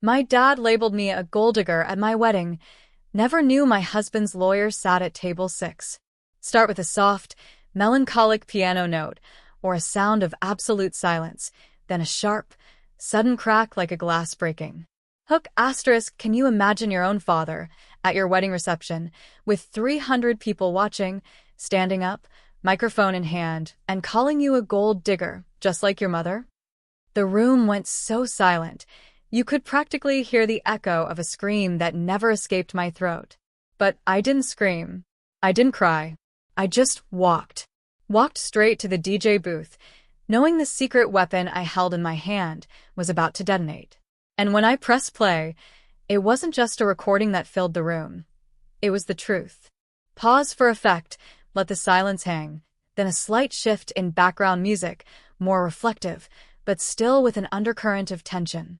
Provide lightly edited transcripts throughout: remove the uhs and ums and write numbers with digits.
My dad labeled me a Golddigger at my wedding. Never knew my husband's lawyer sat at table 6. Start with a soft, melancholic piano note, or a sound of absolute silence, then a sharp, sudden crack like a glass breaking. Hook asterisk, can you imagine your own father, at your wedding reception, with 300 people watching, standing up, microphone in hand, and calling you a gold digger, just like your mother? The room went so silent, you could practically hear the echo of a scream that never escaped my throat. But I didn't scream. I didn't cry. I just walked. Walked straight to the DJ booth, knowing the secret weapon I held in my hand was about to detonate. And when I pressed play, it wasn't just a recording that filled the room. It was the truth. Pause for effect, let the silence hang, then a slight shift in background music, more reflective, but still with an undercurrent of tension.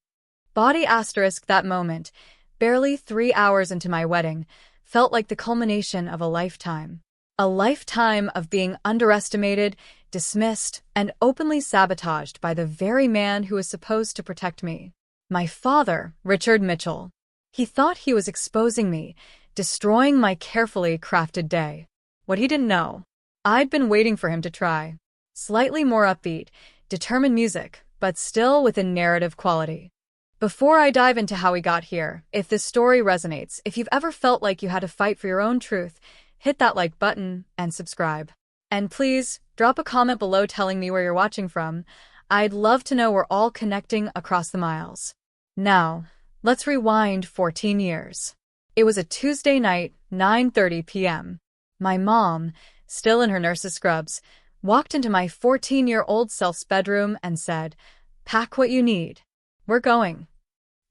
Body asterisk, that moment, barely 3 hours into my wedding, felt like the culmination of a lifetime. A lifetime of being underestimated, dismissed, and openly sabotaged by the very man who was supposed to protect me. My father, Richard Mitchell. He thought he was exposing me, destroying my carefully crafted day. What he didn't know, I'd been waiting for him to try. Slightly more upbeat, determined music, but still with a narrative quality. Before I dive into how we got here, if this story resonates, if you've ever felt like you had to fight for your own truth, hit that like button and subscribe. And please, drop a comment below telling me where you're watching from. I'd love to know we're all connecting across the miles. Now, let's rewind 14 years. It was a Tuesday night, 9:30 p.m. My mom, still in her nurse's scrubs, walked into my 14-year-old self's bedroom and said, "Pack what you need. We're going."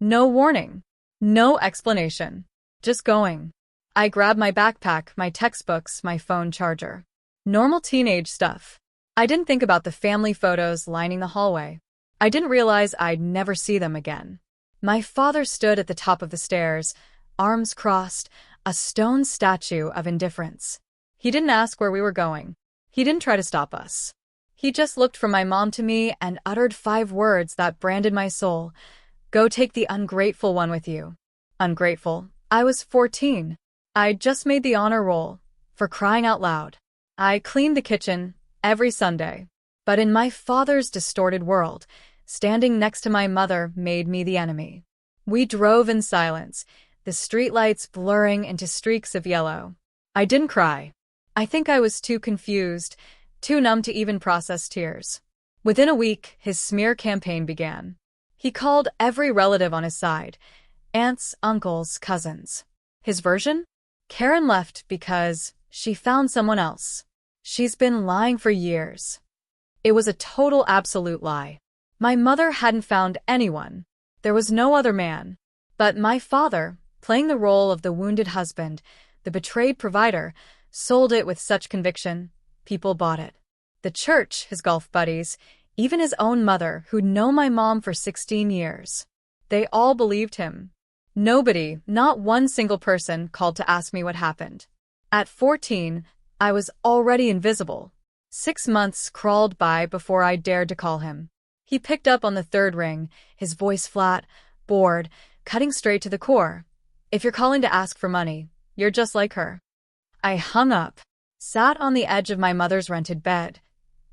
No warning. No explanation. Just going. I grabbed my backpack, my textbooks, my phone charger. Normal teenage stuff. I didn't think about the family photos lining the hallway. I didn't realize I'd never see them again. My father stood at the top of the stairs, arms crossed, a stone statue of indifference. He didn't ask where we were going. He didn't try to stop us. He just looked from my mom to me and uttered 5 words that branded my soul. "Go take the ungrateful one with you." Ungrateful. I was 14. I'd just made the honor roll, for crying out loud. I cleaned the kitchen every Sunday. But in my father's distorted world, standing next to my mother made me the enemy. We drove in silence, the streetlights blurring into streaks of yellow. I didn't cry. I think I was too confused, too numb to even process tears. Within a week, his smear campaign began. He called every relative on his side, aunts, uncles, cousins. His version? Karen left because she found someone else. She's been lying for years. It was a total absolute lie. My mother hadn't found anyone. There was no other man. But my father, playing the role of the wounded husband, the betrayed provider, sold it with such conviction, people bought it. The church, his golf buddies, even his own mother, who'd known my mom for 16 years. They all believed him. Nobody, not one single person, called to ask me what happened. At 14, I was already invisible. 6 months crawled by before I dared to call him. He picked up on the 3rd ring, his voice flat, bored, cutting straight to the core. "If you're calling to ask for money, you're just like her." I hung up, sat on the edge of my mother's rented bed.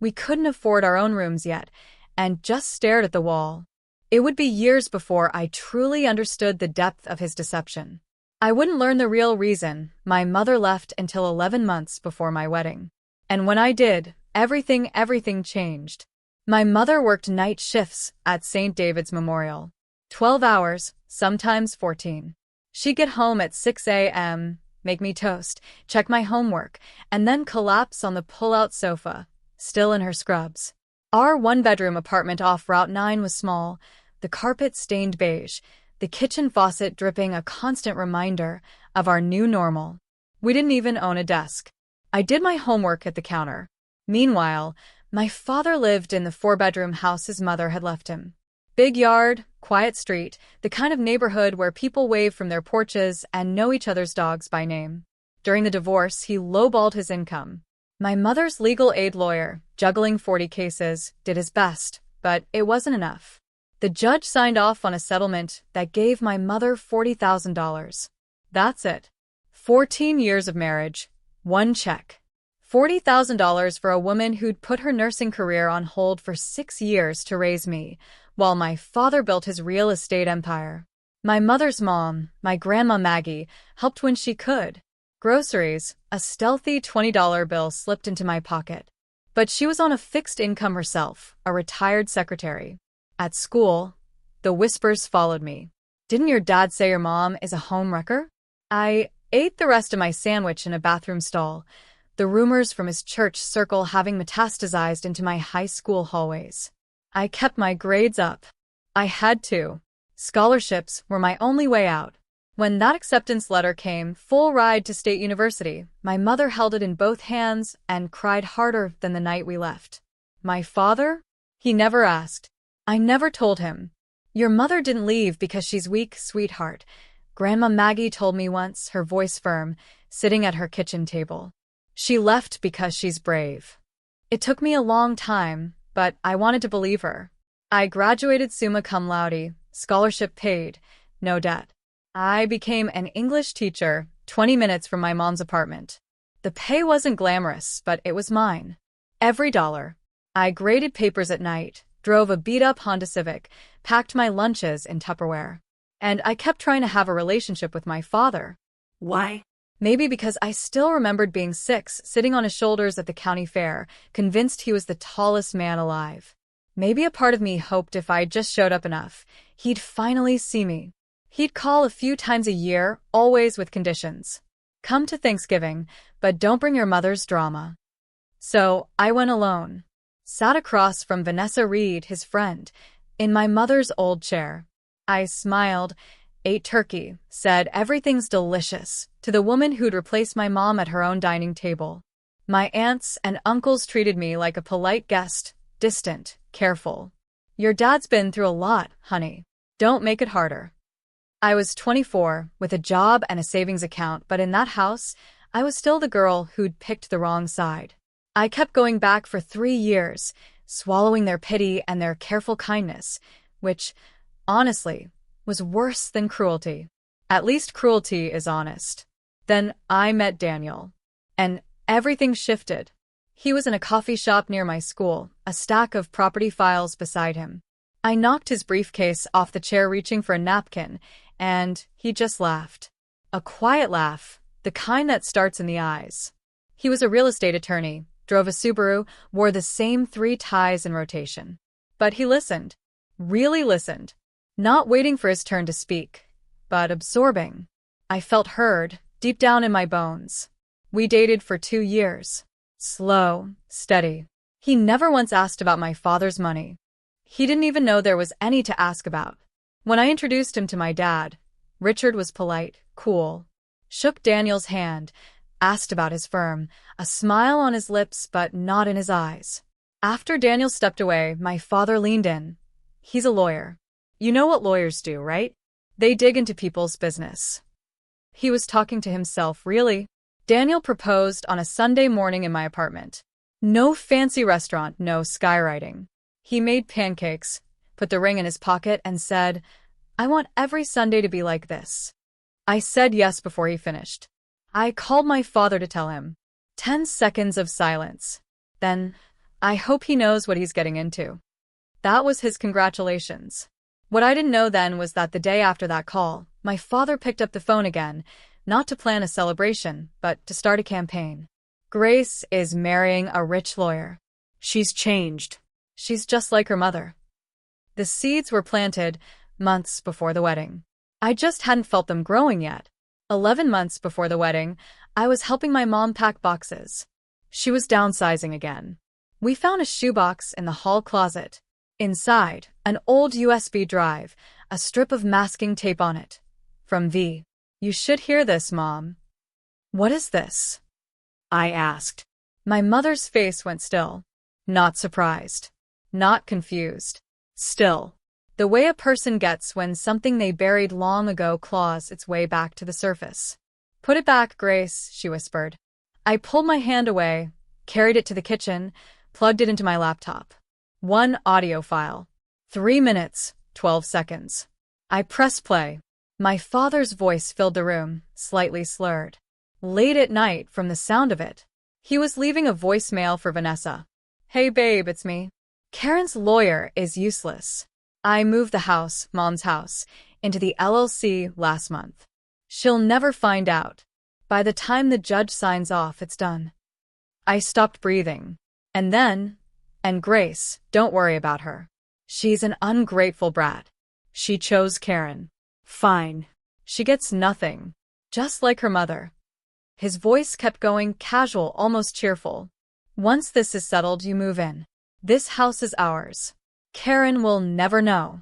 We couldn't afford our own rooms yet, and just stared at the wall. It would be years before I truly understood the depth of his deception. I wouldn't learn the real reason my mother left until 11 months before my wedding. And when I did, everything changed. My mother worked night shifts at St. David's Memorial. 12 hours, sometimes 14. She'd get home at 6 a.m., make me toast, check my homework, and then collapse on the pull-out sofa, still in her scrubs. Our 1-bedroom apartment off Route 9 was small, the carpet stained beige, the kitchen faucet dripping a constant reminder of our new normal. We didn't even own a desk. I did my homework at the counter. Meanwhile, my father lived in the 4-bedroom house his mother had left him. Big yard, quiet street, the kind of neighborhood where people wave from their porches and know each other's dogs by name. During the divorce, he lowballed his income. My mother's legal aid lawyer, juggling 40 cases, did his best, but it wasn't enough. The judge signed off on a settlement that gave my mother $40,000. That's it. 14 years of marriage, one check. $40,000 for a woman who'd put her nursing career on hold for 6 years to raise me, while my father built his real estate empire. My mother's mom, my grandma Maggie, helped when she could. Groceries, a stealthy $20 bill slipped into my pocket. But she was on a fixed income herself, a retired secretary. At school, the whispers followed me. Didn't your dad say your mom is a homewrecker? I ate the rest of my sandwich in a bathroom stall, the rumors from his church circle having metastasized into my high school hallways. I kept my grades up. I had to. Scholarships were my only way out. When that acceptance letter came, full ride to State University, my mother held it in both hands and cried harder than the night we left. My father? He never asked. I never told him. Your mother didn't leave because she's weak, sweetheart. Grandma Maggie told me once, her voice firm, sitting at her kitchen table. She left because she's brave. It took me a long time, but I wanted to believe her. I graduated summa cum laude, scholarship paid, no debt. I became an English teacher, 20 minutes from my mom's apartment. The pay wasn't glamorous, but it was mine. Every dollar. I graded papers at night, drove a beat-up Honda Civic, packed my lunches in Tupperware. And I kept trying to have a relationship with my father. Why? Maybe because I still remembered being 6, sitting on his shoulders at the county fair, convinced he was the tallest man alive. Maybe a part of me hoped if I just showed up enough, he'd finally see me. He'd call a few times a year, always with conditions. Come to Thanksgiving, but don't bring your mother's drama. So I went alone. Sat across from Vanessa Reed, his friend, in my mother's old chair. I smiled, ate turkey, said everything's delicious, to the woman who'd replaced my mom at her own dining table. My aunts and uncles treated me like a polite guest, distant, careful. Your dad's been through a lot, honey. Don't make it harder. I was 24, with a job and a savings account, but in that house, I was still the girl who'd picked the wrong side. I kept going back for 3 years, swallowing their pity and their careful kindness, which, honestly, was worse than cruelty. At least cruelty is honest. Then I met Daniel. And everything shifted. He was in a coffee shop near my school, a stack of property files beside him. I knocked his briefcase off the chair reaching for a napkin, and he just laughed. A quiet laugh, the kind that starts in the eyes. He was a real estate attorney, drove a Subaru, wore the same 3 ties in rotation. But he listened. Really listened. Not waiting for his turn to speak, but absorbing. I felt heard, deep down in my bones. We dated for 2 years. Slow, steady. He never once asked about my father's money. He didn't even know there was any to ask about. When I introduced him to my dad, Richard was polite, cool. Shook Daniel's hand, asked about his firm, a smile on his lips but not in his eyes. After Daniel stepped away, my father leaned in. He's a lawyer. You know what lawyers do, right? They dig into people's business. He was talking to himself, really. Daniel proposed on a Sunday morning in my apartment. No fancy restaurant, no skywriting. He made pancakes, put the ring in his pocket, and said, I want every Sunday to be like this. I said yes before he finished. I called my father to tell him. 10 seconds of silence. Then, I hope he knows what he's getting into. That was his congratulations. What I didn't know then was that the day after that call, my father picked up the phone again, not to plan a celebration, but to start a campaign. Grace is marrying a rich lawyer. She's changed. She's just like her mother. The seeds were planted months before the wedding. I just hadn't felt them growing yet. 11 months before the wedding, I was helping my mom pack boxes. She was downsizing again. We found a shoebox in the hall closet. Inside, an old USB drive, a strip of masking tape on it. From V. You should hear this, Mom. What is this? I asked. My mother's face went still. Not surprised. Not confused. Still. The way a person gets when something they buried long ago claws its way back to the surface. Put it back, Grace, she whispered. I pulled my hand away, carried it to the kitchen, plugged it into my laptop. 1 audio file. 3 minutes, 12 seconds. I press play. My father's voice filled the room, slightly slurred. Late at night, from the sound of it. He was leaving a voicemail for Vanessa. Hey babe, it's me. Karen's lawyer is useless. I moved the house, Mom's house, into the LLC last month. She'll never find out. By the time the judge signs off, it's done. I stopped breathing. And Grace, don't worry about her. She's an ungrateful brat. She chose Karen. Fine. She gets nothing. Just like her mother. His voice kept going, casual, almost cheerful. Once this is settled, you move in. This house is ours. Karen will never know.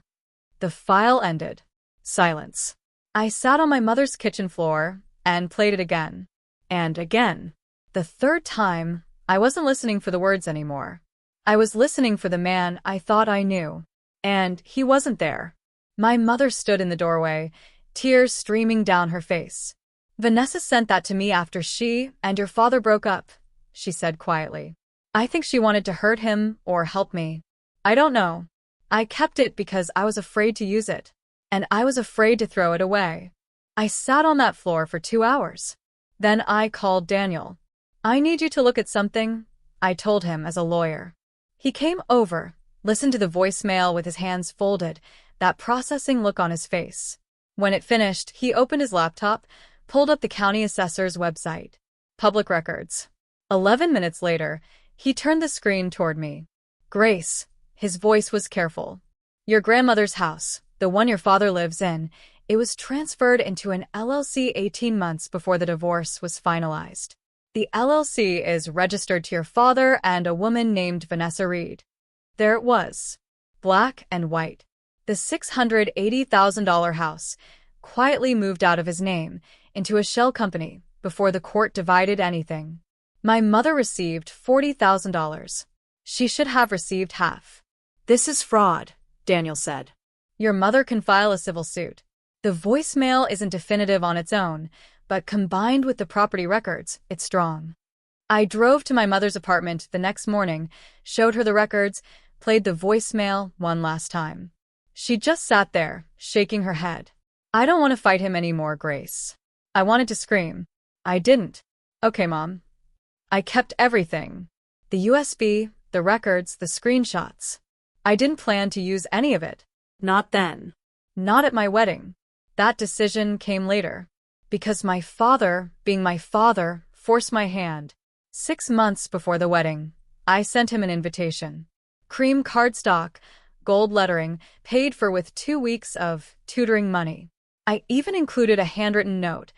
The file ended. Silence. I sat on my mother's kitchen floor and played it again. And again. The third time, I wasn't listening for the words anymore. I was listening for the man I thought I knew. And he wasn't there. My mother stood in the doorway, tears streaming down her face. Vanessa sent that to me after she and your father broke up, she said quietly. I think she wanted to hurt him or help me. I don't know. I kept it because I was afraid to use it. And I was afraid to throw it away. I sat on that floor for 2 hours. Then I called Daniel. I need you to look at something, I told him as a lawyer. He came over, listened to the voicemail with his hands folded, that processing look on his face. When it finished, he opened his laptop, pulled up the county assessor's website. Public records. 11 minutes later, he turned the screen toward me. Grace, his voice was careful. Your grandmother's house, the one your father lives in, it was transferred into an LLC 18 months before the divorce was finalized. The LLC is registered to your father and a woman named Vanessa Reed. There it was. Black and white. The $680,000 house, quietly moved out of his name into a shell company before the court divided anything. My mother received $40,000. She should have received half. This is fraud, Daniel said. Your mother can file a civil suit. The voicemail isn't definitive on its own, but combined with the property records, it's strong. I drove to my mother's apartment the next morning, showed her the records, played the voicemail one last time. She just sat there, shaking her head. I don't want to fight him anymore, Grace. I wanted to scream. I didn't. Okay, Mom. I kept everything. The USB, the records, the screenshots. I didn't plan to use any of it. Not then. Not at my wedding. That decision came later. Because my father, being my father, forced my hand. 6 months before the wedding, I sent him an invitation. Cream cardstock, gold lettering, paid for with 2 weeks of tutoring money. I even included a handwritten note.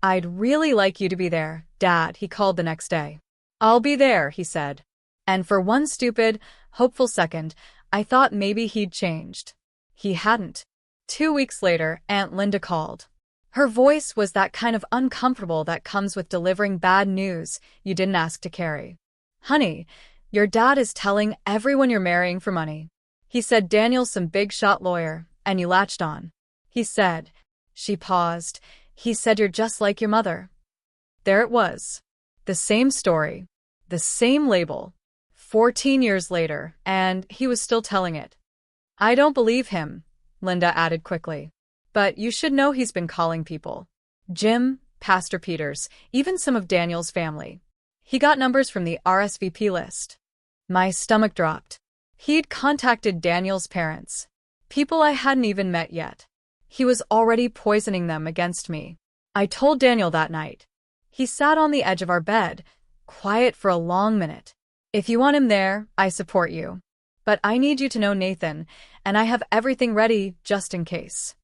I'd really like you to be there, Dad, he called the next day. I'll be there, he said. And for one stupid, hopeful second, I thought maybe he'd changed. He hadn't. 2 weeks later, Aunt Linda called. Her voice was that kind of uncomfortable that comes with delivering bad news you didn't ask to carry. Honey, your dad is telling everyone you're marrying for money. He said Daniel's some big-shot lawyer, and you latched on. He said. She paused. He said you're just like your mother. There it was. The same story. The same label. 14 years later, and he was still telling it. I don't believe him, Linda added quickly. But you should know he's been calling people. Jim, Pastor Peters, even some of Daniel's family. He got numbers from the RSVP list. My stomach dropped. He'd contacted Daniel's parents. People I hadn't even met yet. He was already poisoning them against me. I told Daniel that night. He sat on the edge of our bed, quiet for a long minute. If you want him there, I support you. But I need you to know Nathan, and I have everything ready just in case.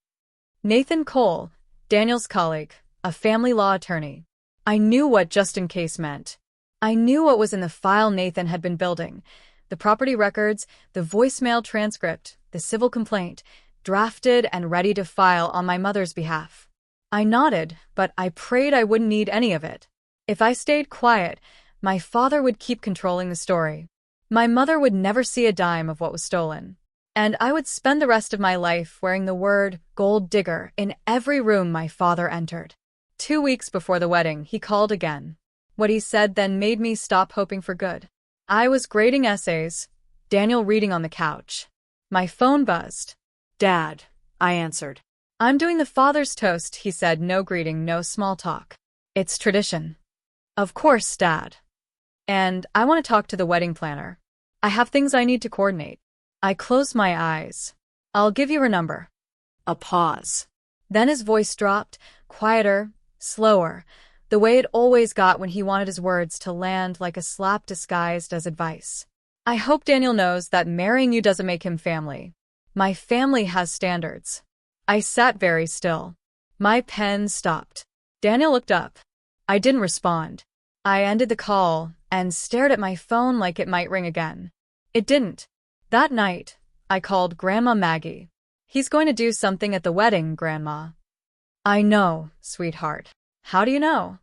Nathan Cole, Daniel's colleague, a family law attorney. I knew what just in case meant. I knew what was in the file Nathan had been building. The property records, the voicemail transcript, the civil complaint, drafted and ready to file on my mother's behalf. I nodded, but I prayed I wouldn't need any of it. If I stayed quiet, my father would keep controlling the story. My mother would never see a dime of what was stolen. And I would spend the rest of my life wearing the word Golddigger in every room my father entered. 2 weeks before the wedding, he called again. What he said then made me stop hoping for good. I was grading essays, Daniel reading on the couch. My phone buzzed. Dad, I answered. I'm doing the father's toast, he said, no greeting, no small talk. It's tradition. Of course, Dad. And I want to talk to the wedding planner. I have things I need to coordinate. I closed my eyes. I'll give you her number. A pause. Then his voice dropped, quieter, slower, the way it always got when he wanted his words to land like a slap disguised as advice. I hope Daniel knows that marrying you doesn't make him family. My family has standards. I sat very still. My pen stopped. Daniel looked up. I didn't respond. I ended the call and stared at my phone like it might ring again. It didn't. That night, I called Grandma Maggie. He's going to do something at the wedding, Grandma. I know, sweetheart. How do you know?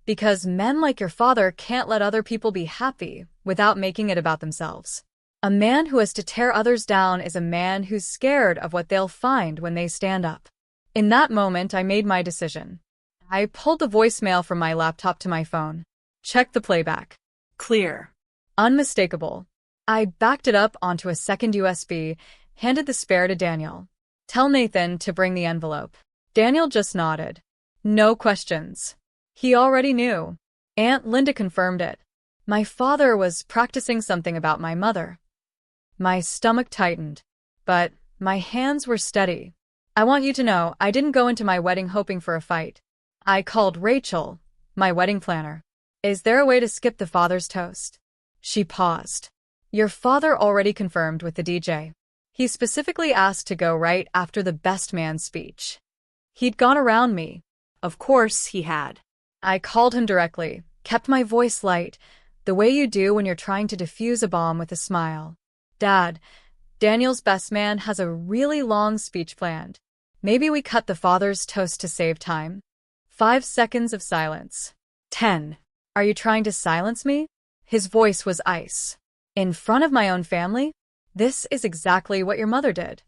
Because men like your father can't let other people be happy without making it about themselves. A man who has to tear others down is a man who's scared of what they'll find when they stand up. In that moment, I made my decision. I pulled the voicemail from my laptop to my phone. Checked the playback. Clear. Unmistakable. I backed it up onto a second USB, handed the spare to Daniel. Tell Nathan to bring the envelope. Daniel just nodded. No questions. He already knew. Aunt Linda confirmed it. My father was practicing something about my mother. My stomach tightened, but my hands were steady. I want you to know I didn't go into my wedding hoping for a fight. I called Rachel, my wedding planner. Is there a way to skip the father's toast? She paused. Your father already confirmed with the DJ. He specifically asked to go right after the best man speech. He'd gone around me. Of course he had. I called him directly, kept my voice light, the way you do when you're trying to defuse a bomb with a smile. Dad, Daniel's best man has a really long speech planned. Maybe we cut the father's toast to save time? 5 seconds of silence. 10. Are you trying to silence me? His voice was ice. In front of my own family? This is exactly what your mother did.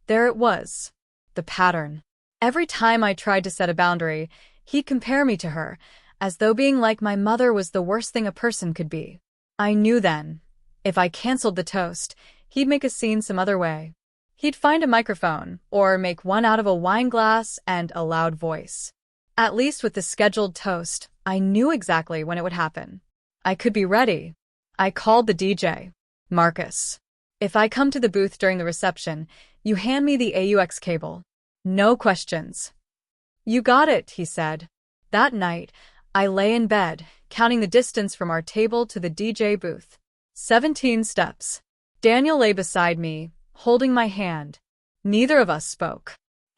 There it was. The pattern. Every time I tried to set a boundary, he'd compare me to her, as though being like my mother was the worst thing a person could be. I knew then, if I canceled the toast, he'd make a scene some other way. He'd find a microphone, or make one out of a wine glass and a loud voice. At least with the scheduled toast, I knew exactly when it would happen. I could be ready. I called the DJ. Marcus. If I come to the booth during the reception, you hand me the AUX cable. No questions. You got it, he said. That night, I lay in bed, counting the distance from our table to the DJ booth. 17 steps. Daniel lay beside me, holding my hand. Neither of us spoke.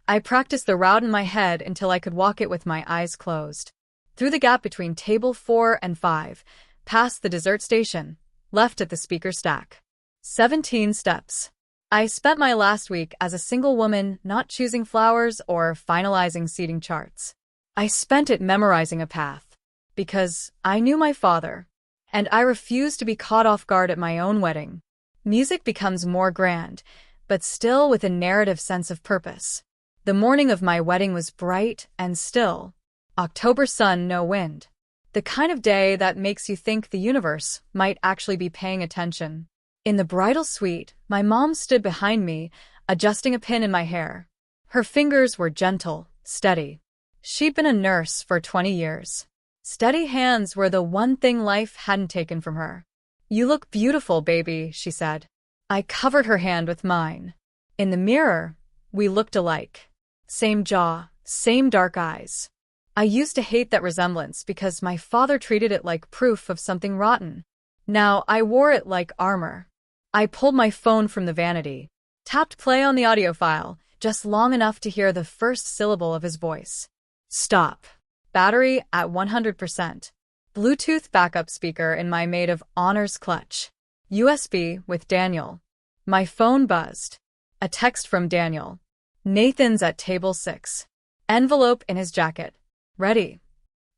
I practiced the route in my head until I could walk it with my eyes closed. Through the gap between table 4 and 5, past the dessert station, left at the speaker stack. 17 steps. I spent my last week as a single woman not choosing flowers or finalizing seating charts. I spent it memorizing a path. Because I knew my father. And I refused to be caught off guard at my own wedding. Music becomes more grand, but still with a narrative sense of purpose. The morning of my wedding was bright and still. October sun, no wind. The kind of day that makes you think the universe might actually be paying attention. In the bridal suite, my mom stood behind me, adjusting a pin in my hair. Her fingers were gentle, steady. She'd been a nurse for 20 years. Steady hands were the one thing life hadn't taken from her. You look beautiful, baby, she said. I covered her hand with mine. In the mirror, we looked alike. Same jaw, same dark eyes. I used to hate that resemblance because my father treated it like proof of something rotten. Now I wore it like armor. I pulled my phone from the vanity, tapped play on the audio file, just long enough to hear the first syllable of his voice. Stop. Battery at 100%. Bluetooth backup speaker in my maid of honor's clutch. USB with Daniel. My phone buzzed. A text from Daniel. Nathan's at table 6. Envelope in his jacket. Ready.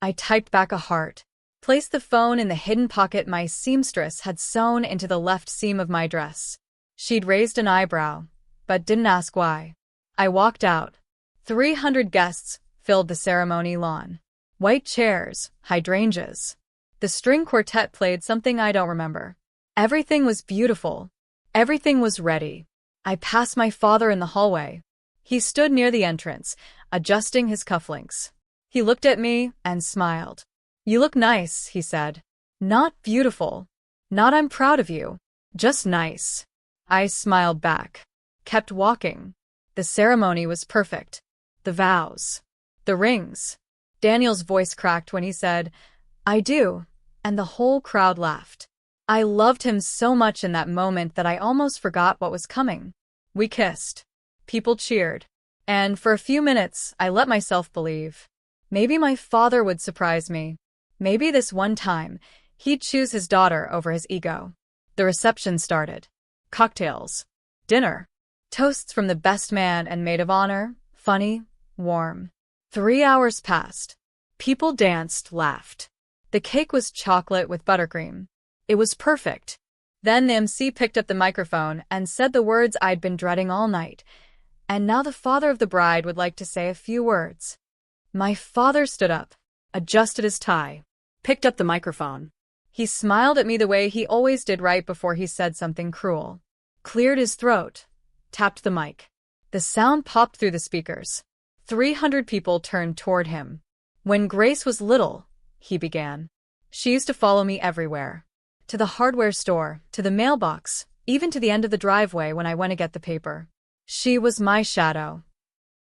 I typed back a heart. Placed the phone in the hidden pocket my seamstress had sewn into the left seam of my dress. She'd raised an eyebrow, but didn't ask why. I walked out. 300 guests filled the ceremony lawn. White chairs, hydrangeas. The string quartet played something I don't remember. Everything was beautiful. Everything was ready. I passed my father in the hallway. He stood near the entrance, adjusting his cufflinks. He looked at me and smiled. "You look nice," he said. "Not beautiful. Not I'm proud of you. Just nice." I smiled back. Kept walking. The ceremony was perfect. The vows. The rings. Daniel's voice cracked when he said, "I do," and the whole crowd laughed. I loved him so much in that moment that I almost forgot what was coming. We kissed. People cheered. And for a few minutes, I let myself believe. Maybe my father would surprise me. Maybe this one time, he'd choose his daughter over his ego. The reception started. Cocktails. Dinner. Toasts from the best man and maid of honor. Funny. Warm. 3 hours passed. People danced, laughed. The cake was chocolate with buttercream. It was perfect. Then the MC picked up the microphone and said the words I'd been dreading all night. And now the father of the bride would like to say a few words. My father stood up, adjusted his tie, Picked up the microphone. He smiled at me the way he always did right before he said something cruel. Cleared his throat. Tapped the mic. The sound popped through the speakers. 300 people turned toward him. "When Grace was little," he began, "she used to follow me everywhere. To the hardware store, to the mailbox, even to the end of the driveway when I went to get the paper. She was my shadow."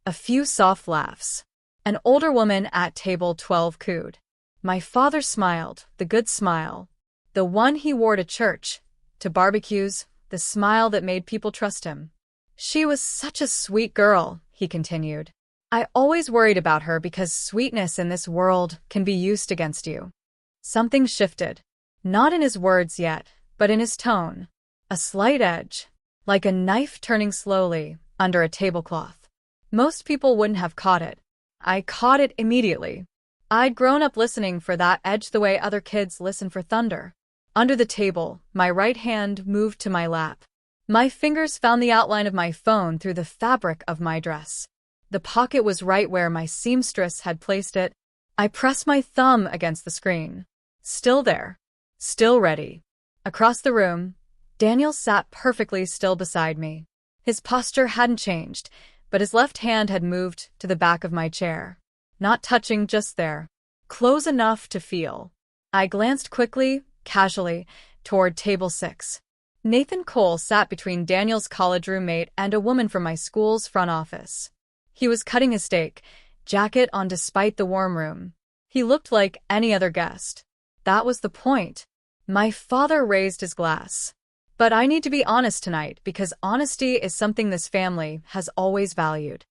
A few soft laughs. An older woman at table 12 cooed. My father smiled, the good smile. The one he wore to church, to barbecues, the smile that made people trust him. "She was such a sweet girl," he continued. "I always worried about her because sweetness in this world can be used against you." Something shifted. Not in his words yet, but in his tone. A slight edge, like a knife turning slowly under a tablecloth. Most people wouldn't have caught it. I caught it immediately. I'd grown up listening for that edge the way other kids listen for thunder. Under the table, my right hand moved to my lap. My fingers found the outline of my phone through the fabric of my dress. The pocket was right where my seamstress had placed it. I pressed my thumb against the screen. Still there. Still ready. Across the room, Daniel sat perfectly still beside me. His posture hadn't changed, but his left hand had moved to the back of my chair. Not touching, just there. Close enough to feel. I glanced quickly, casually, toward table 6. Nathan Cole sat between Daniel's college roommate and a woman from my school's front office. He was cutting his steak, jacket on despite the warm room. He looked like any other guest. That was the point. My father raised his glass. But I need to be honest tonight because honesty is something this family has always valued.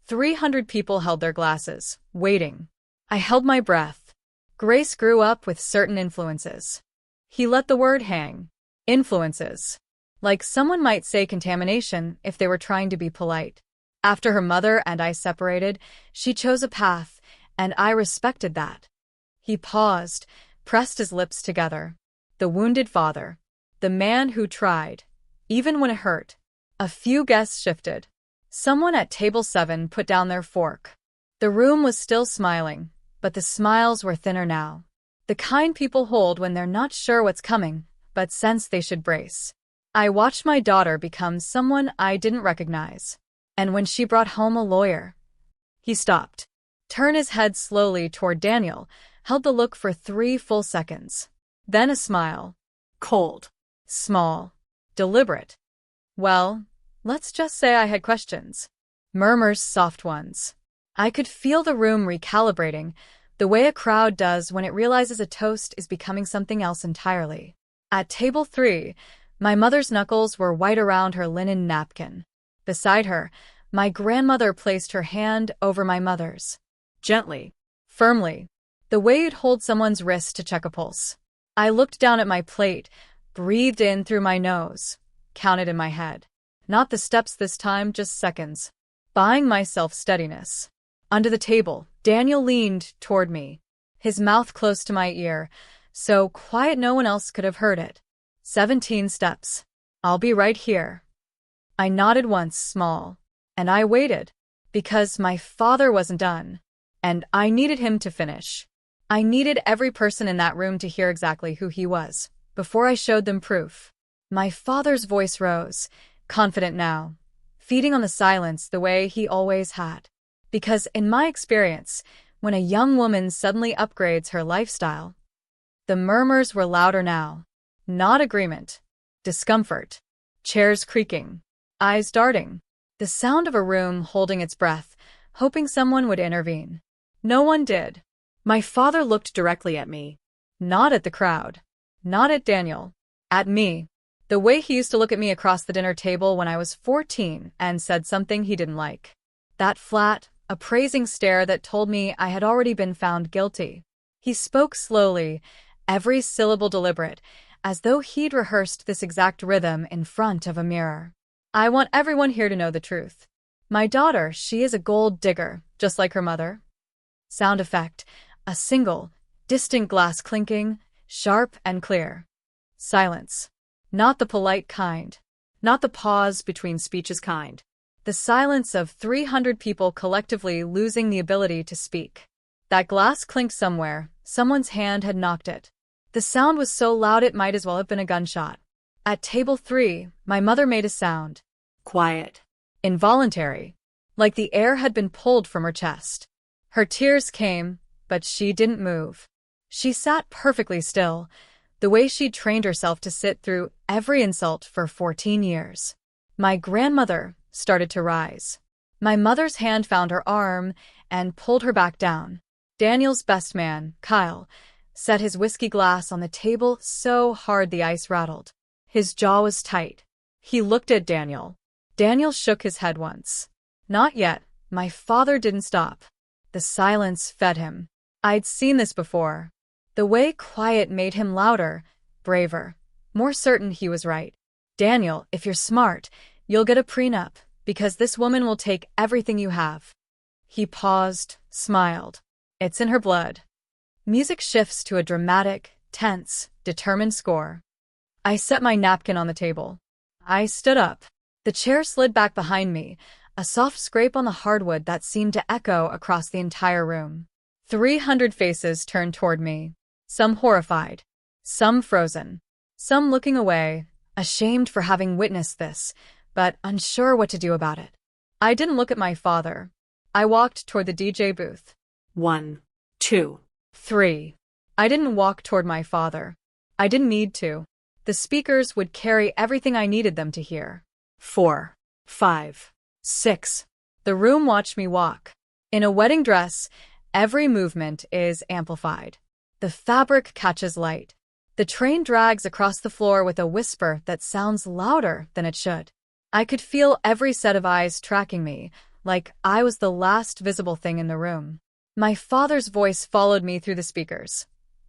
300 people held their glasses, waiting. I held my breath. Grace grew up with certain influences. He let the word hang. Influences. Like someone might say contamination if they were trying to be polite. After her mother and I separated, she chose a path, and I respected that. He paused, pressed his lips together. The wounded father. The man who tried, even when it hurt. A few guests shifted. Someone at table 7 put down their fork. The room was still smiling, but the smiles were thinner now. The kind people hold when they're not sure what's coming, but sense they should brace. I watched my daughter become someone I didn't recognize. And when she brought home a lawyer. He stopped, turned his head slowly toward Daniel, held the look for 3 full seconds. Then a smile. Cold. Small. Deliberate. "Well, let's just say I had questions." Murmurs, soft ones. I could feel the room recalibrating, the way a crowd does when it realizes a toast is becoming something else entirely. At table 3, my mother's knuckles were white around her linen napkin. Beside her, my grandmother placed her hand over my mother's. Gently. Firmly. The way you'd hold someone's wrist to check a pulse. I looked down at my plate, breathed in through my nose, counted in my head. Not the steps this time, just seconds. Buying myself steadiness. Under the table, Daniel leaned toward me, his mouth close to my ear, so quiet no one else could have heard it. 17 steps. "I'll be right here." I nodded once, small, and I waited, because my father wasn't done, and I needed him to finish. I needed every person in that room to hear exactly who he was, before I showed them proof. My father's voice rose, confident now, feeding on the silence the way he always had. Because in my experience, when a young woman suddenly upgrades her lifestyle, the murmurs were louder now. Not agreement. Discomfort. Chairs creaking. Eyes darting. The sound of a room holding its breath, hoping someone would intervene. No one did. My father looked directly at me. Not at the crowd. Not at Daniel. At me. The way he used to look at me across the dinner table when I was 14 and said something he didn't like. That flat, appraising stare that told me I had already been found guilty. He spoke slowly, every syllable deliberate, as though he'd rehearsed this exact rhythm in front of a mirror. I want everyone here to know the truth. My daughter, she is a gold digger, just like her mother. Sound effect, a single, distant glass clinking, sharp and clear. Silence. Not the polite kind. Not the pause between speeches kind. The silence of 300 people collectively losing the ability to speak. That glass clinked somewhere, someone's hand had knocked it. The sound was so loud it might as well have been a gunshot. At table 3, my mother made a sound. Quiet. Involuntary. Like the air had been pulled from her chest. Her tears came, but she didn't move. She sat perfectly still, the way she'd trained herself to sit through every insult for 14 years. My grandmother started to rise. My mother's hand found her arm and pulled her back down. Daniel's best man, Kyle, set his whiskey glass on the table so hard the ice rattled. His jaw was tight. He looked at Daniel. Daniel shook his head once. Not yet. My father didn't stop. The silence fed him. I'd seen this before. The way quiet made him louder, braver, more certain he was right. Daniel, if you're smart, you'll get a prenup, because this woman will take everything you have. He paused, smiled. It's in her blood. Music shifts to a dramatic, tense, determined score. I set my napkin on the table. I stood up. The chair slid back behind me, a soft scrape on the hardwood that seemed to echo across the entire room. 300 faces turned toward me. Some horrified. Some frozen. Some looking away, ashamed for having witnessed this, but unsure what to do about it. I didn't look at my father. I walked toward the DJ booth. 1, 2, 3. I didn't walk toward my father. I didn't need to. The speakers would carry everything I needed them to hear. 4, 5, 6. The room watched me walk. In a wedding dress, every movement is amplified. The fabric catches light. The train drags across the floor with a whisper that sounds louder than it should. I could feel every set of eyes tracking me, like I was the last visible thing in the room. My father's voice followed me through the speakers.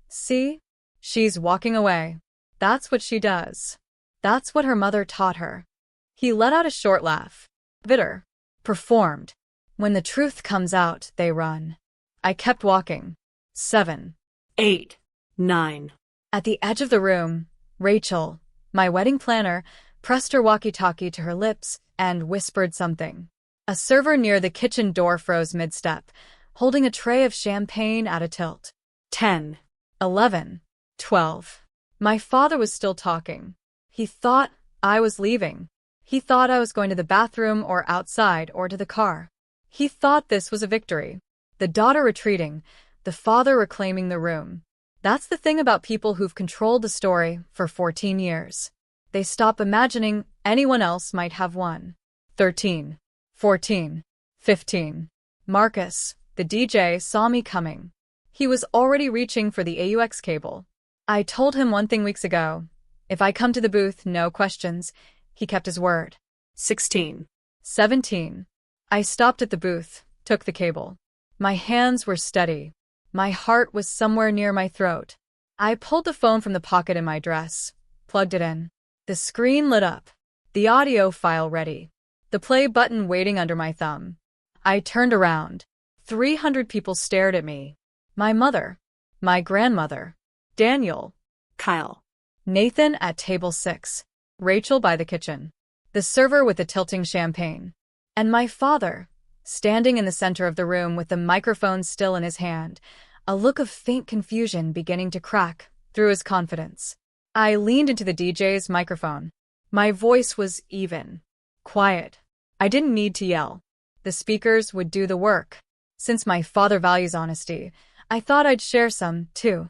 See? She's walking away. That's what she does. That's what her mother taught her. He let out a short laugh. Bitter. Performed. When the truth comes out, they run. I kept walking. 7. 8, 9. At the edge of the room, Rachel, my wedding planner, pressed her walkie-talkie to her lips and whispered something. A server near the kitchen door froze mid-step, holding a tray of champagne at a tilt. 10. 11. 12. My father was still talking. He thought I was leaving. He thought I was going to the bathroom or outside or to the car. He thought this was a victory. The daughter retreating, the father reclaiming the room. That's the thing about people who've controlled the story for 14 years. They stop imagining anyone else might have won. 13. 14. 15. Marcus, the DJ, saw me coming. He was already reaching for the AUX cable. I told him one thing weeks ago. If I come to the booth, no questions. He kept his word. 16. 17. I stopped at the booth, took the cable. My hands were steady. My heart was somewhere near my throat. I pulled the phone from the pocket in my dress, plugged it in. The screen lit up. The audio file ready. The play button waiting under my thumb. I turned around. 300 people stared at me. My mother. My grandmother. Daniel. Kyle. Nathan at table 6. Rachel by the kitchen. The server with the tilting champagne. And my father, standing in the center of the room with the microphone still in his hand, a look of faint confusion beginning to crack through his confidence. I leaned into the DJ's microphone. My voice was even. Quiet. I didn't need to yell. The speakers would do the work. Since my father values honesty, I thought I'd share some, too.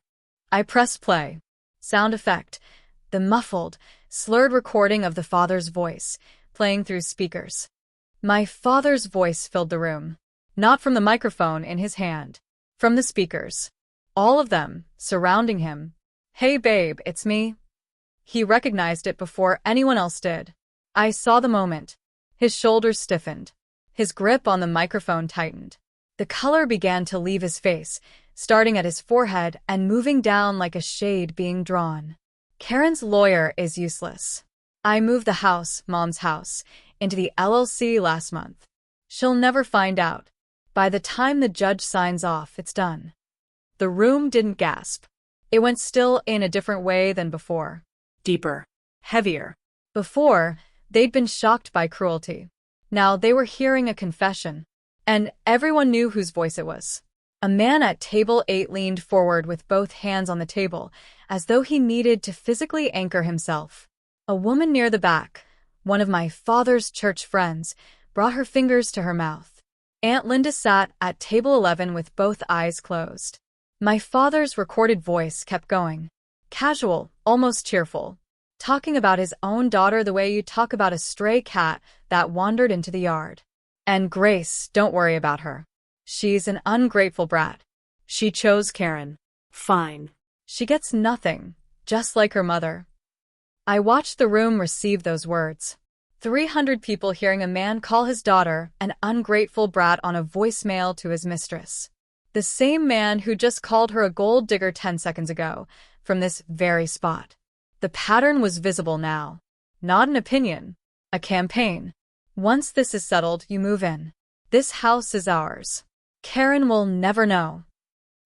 I pressed play. Sound effect. The muffled, slurred recording of the father's voice, playing through speakers. My father's voice filled the room. Not from the microphone in his hand. From the speakers. All of them, surrounding him. "Hey babe, it's me." He recognized it before anyone else did. I saw the moment. His shoulders stiffened. His grip on the microphone tightened. The color began to leave his face, starting at his forehead and moving down like a shade being drawn. "Karen's lawyer is useless. I moved the house, Mom's house, into the LLC last month. She'll never find out. By the time the judge signs off, it's done." The room didn't gasp. It went still in a different way than before. Deeper. Heavier. Before, they'd been shocked by cruelty. Now they were hearing a confession. And everyone knew whose voice it was. A man at table 8 leaned forward with both hands on the table, as though he needed to physically anchor himself. A woman near the back, one of my father's church friends, brought her fingers to her mouth. Aunt Linda sat at table 11 with both eyes closed. My father's recorded voice kept going. Casual, almost cheerful. Talking about his own daughter the way you talk about a stray cat that wandered into the yard. "And Grace, don't worry about her. She's an ungrateful brat. She chose Karen. Fine. She gets nothing, just like her mother." I watched the room receive those words. 300 people hearing a man call his daughter an ungrateful brat on a voicemail to his mistress. The same man who just called her a gold digger 10 seconds ago, from this very spot. The pattern was visible now. Not an opinion. A campaign. Once this is settled, you move in. This house is ours. Karen will never know.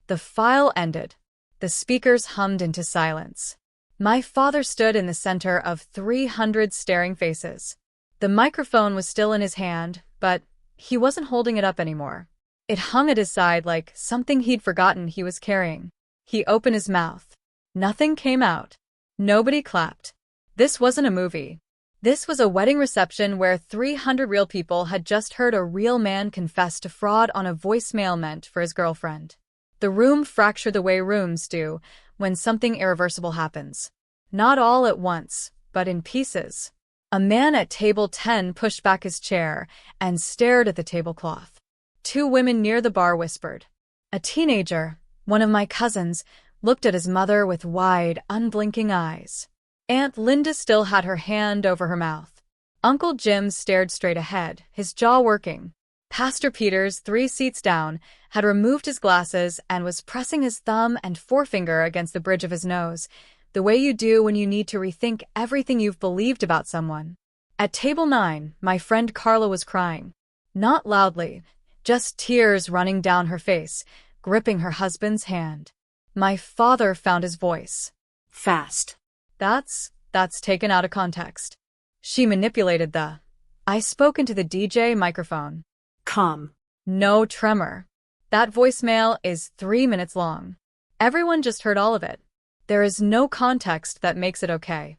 The file ended. The speakers hummed into silence. My father stood in the center of 300 staring faces. The microphone was still in his hand, but he wasn't holding it up anymore. It hung at his side like something he'd forgotten he was carrying. He opened his mouth. Nothing came out. Nobody clapped. This wasn't a movie. This was a wedding reception where 300 real people had just heard a real man confess to fraud on a voicemail meant for his girlfriend. The room fractured the way rooms do when something irreversible happens. Not all at once, but in pieces. A man at table 10 pushed back his chair and stared at the tablecloth. 2 women near the bar whispered. A teenager, one of my cousins, looked at his mother with wide, unblinking eyes. Aunt Linda still had her hand over her mouth. Uncle Jim stared straight ahead, his jaw working. Pastor Peters, 3 seats down, had removed his glasses and was pressing his thumb and forefinger against the bridge of his nose, the way you do when you need to rethink everything you've believed about someone. At table 9, my friend Carla was crying. Not loudly, just tears running down her face, gripping her husband's hand. My father found his voice. Fast. That's taken out of context. She manipulated the. I spoke into the DJ microphone. Calm. No tremor. That voicemail is 3 minutes long. Everyone just heard all of it. There is no context that makes it okay.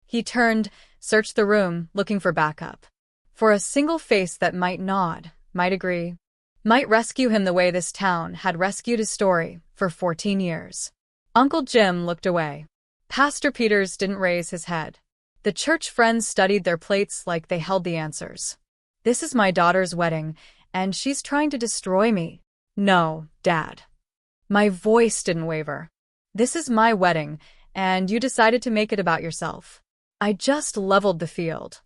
He turned, searched the room, looking for backup. For a single face that might nod, might agree. Might rescue him the way this town had rescued his story for 14 years. Uncle Jim looked away. Pastor Peters didn't raise his head. The church friends studied their plates like they held the answers. This is my daughter's wedding, and she's trying to destroy me. No, Dad. My voice didn't waver. This is my wedding, and you decided to make it about yourself. I just leveled the field.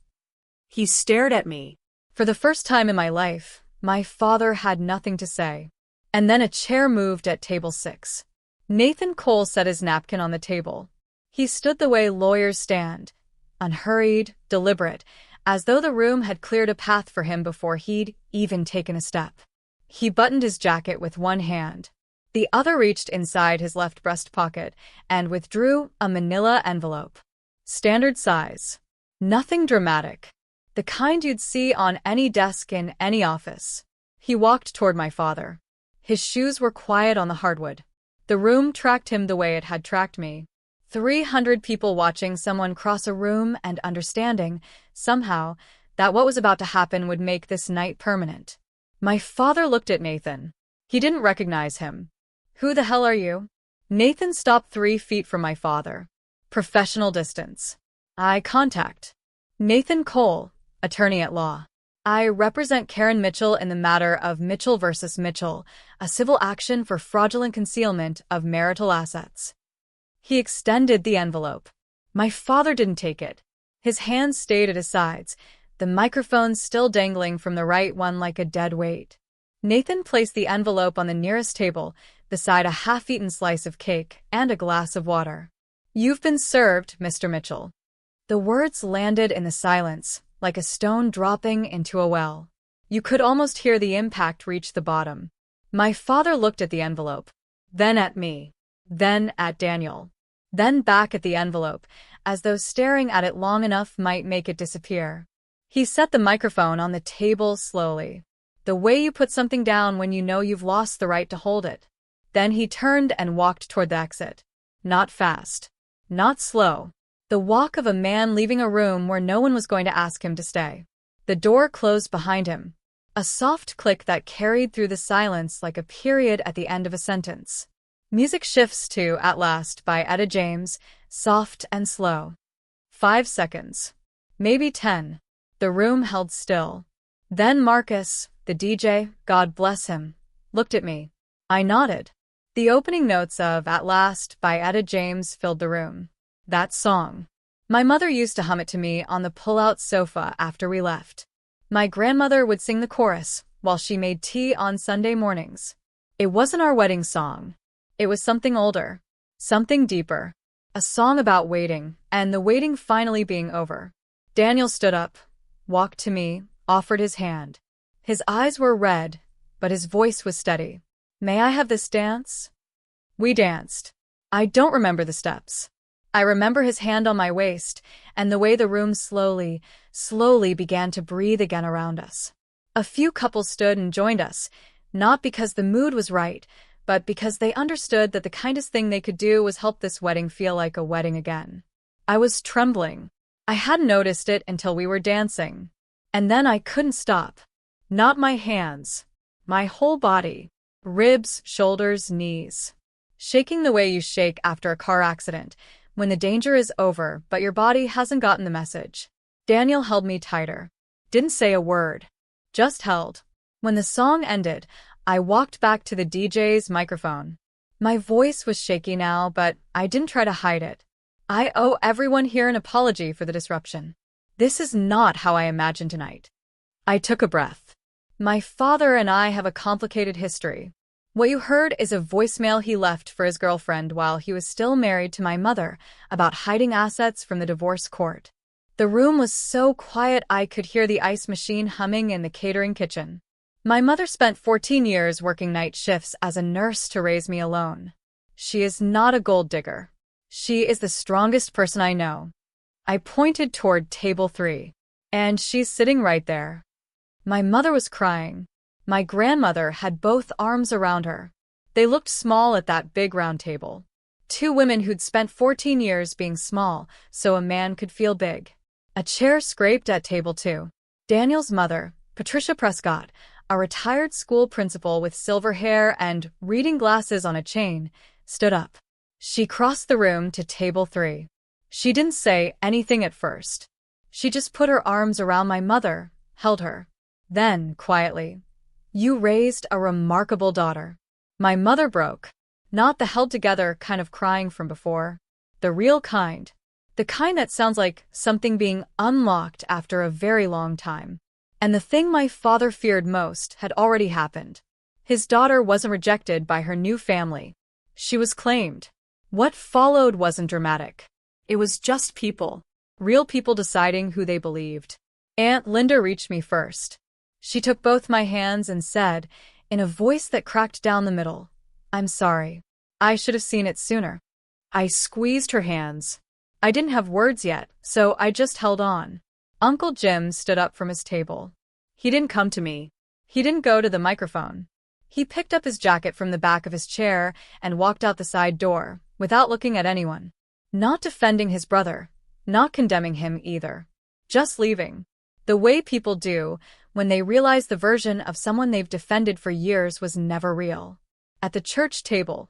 He stared at me. For the first time in my life, my father had nothing to say. And then a chair moved at table 6. Nathan Cole set his napkin on the table. He stood the way lawyers stand, unhurried, deliberate, as though the room had cleared a path for him before he'd even taken a step. He buttoned his jacket with one hand. The other reached inside his left breast pocket and withdrew a manila envelope. Standard size. Nothing dramatic. The kind you'd see on any desk in any office. He walked toward my father. His shoes were quiet on the hardwood. The room tracked him the way it had tracked me. 300 people watching someone cross a room and understanding, somehow, that what was about to happen would make this night permanent. My father looked at Nathan. He didn't recognize him. "Who the hell are you?" Nathan stopped 3 feet from my father. Professional distance. Eye contact. "Nathan Cole, attorney at law. I represent Karen Mitchell in the matter of Mitchell versus Mitchell, a civil action for fraudulent concealment of marital assets." He extended the envelope. My father didn't take it. His hands stayed at his sides, the microphone still dangling from the right one like a dead weight. Nathan placed the envelope on the nearest table, beside a half-eaten slice of cake and a glass of water. "You've been served, Mr. Mitchell." The words landed in the silence, like a stone dropping into a well. You could almost hear the impact reach the bottom. My father looked at the envelope, then at me, then at Daniel, then back at the envelope, as though staring at it long enough might make it disappear. He set the microphone on the table slowly, the way you put something down when you know you've lost the right to hold it. Then he turned and walked toward the exit. Not fast. Not slow. The walk of a man leaving a room where no one was going to ask him to stay. The door closed behind him. A soft click that carried through the silence like a period at the end of a sentence. Music shifts to At Last by Etta James, soft and slow. 5 seconds. Maybe 10. The room held still. Then Marcus, the DJ, God bless him, looked at me. I nodded. The opening notes of At Last by Etta James filled the room. That song. My mother used to hum it to me on the pull-out sofa after we left. My grandmother would sing the chorus while she made tea on Sunday mornings. It wasn't our wedding song. It was something older, something deeper, a song about waiting, and the waiting finally being over. Daniel stood up, walked to me, offered his hand. His eyes were red, but his voice was steady. "May I have this dance?" We danced. I don't remember the steps. I remember his hand on my waist, and the way the room slowly began to breathe again around us. A few couples stood and joined us, not because the mood was right, but because they understood that the kindest thing they could do was help this wedding feel like a wedding again. I was trembling. I hadn't noticed it until we were dancing. And then I couldn't stop. Not my hands. My whole body. Ribs, shoulders, knees. Shaking the way you shake after a car accident, when the danger is over but your body hasn't gotten the message. Daniel held me tighter. Didn't say a word. Just held. When the song ended, I walked back to the DJ's microphone. My voice was shaky now, but I didn't try to hide it. I owe everyone here an apology for the disruption. This is not how I imagined tonight. I took a breath. My father and I have a complicated history. What you heard is a voicemail he left for his girlfriend while he was still married to my mother about hiding assets from the divorce court. The room was so quiet I could hear the ice machine humming in the catering kitchen. My mother spent 14 years working night shifts as a nurse to raise me alone. She is not a gold digger. She is the strongest person I know. I pointed toward table 3. And she's sitting right there. My mother was crying. My grandmother had both arms around her. They looked small at that big round table. 2 women who'd spent 14 years being small so a man could feel big. A chair scraped at table 2. Daniel's mother, Patricia Prescott, a retired school principal with silver hair and reading glasses on a chain, stood up. She crossed the room to table 3. She didn't say anything at first. She just put her arms around my mother, held her. Then, quietly, "You raised a remarkable daughter." My mother broke. Not the held-together kind of crying from before. The real kind. The kind that sounds like something being unlocked after a very long time. And the thing my father feared most had already happened. His daughter wasn't rejected by her new family. She was claimed. What followed wasn't dramatic. It was just people. Real people deciding who they believed. Aunt Linda reached me first. She took both my hands and said, in a voice that cracked down the middle, "I'm sorry. I should have seen it sooner." I squeezed her hands. I didn't have words yet, so I just held on. Uncle Jim stood up from his table. He didn't come to me. He didn't go to the microphone. He picked up his jacket from the back of his chair and walked out the side door, without looking at anyone. Not defending his brother. Not condemning him either. Just leaving. The way people do when they realize the version of someone they've defended for years was never real. At the church table,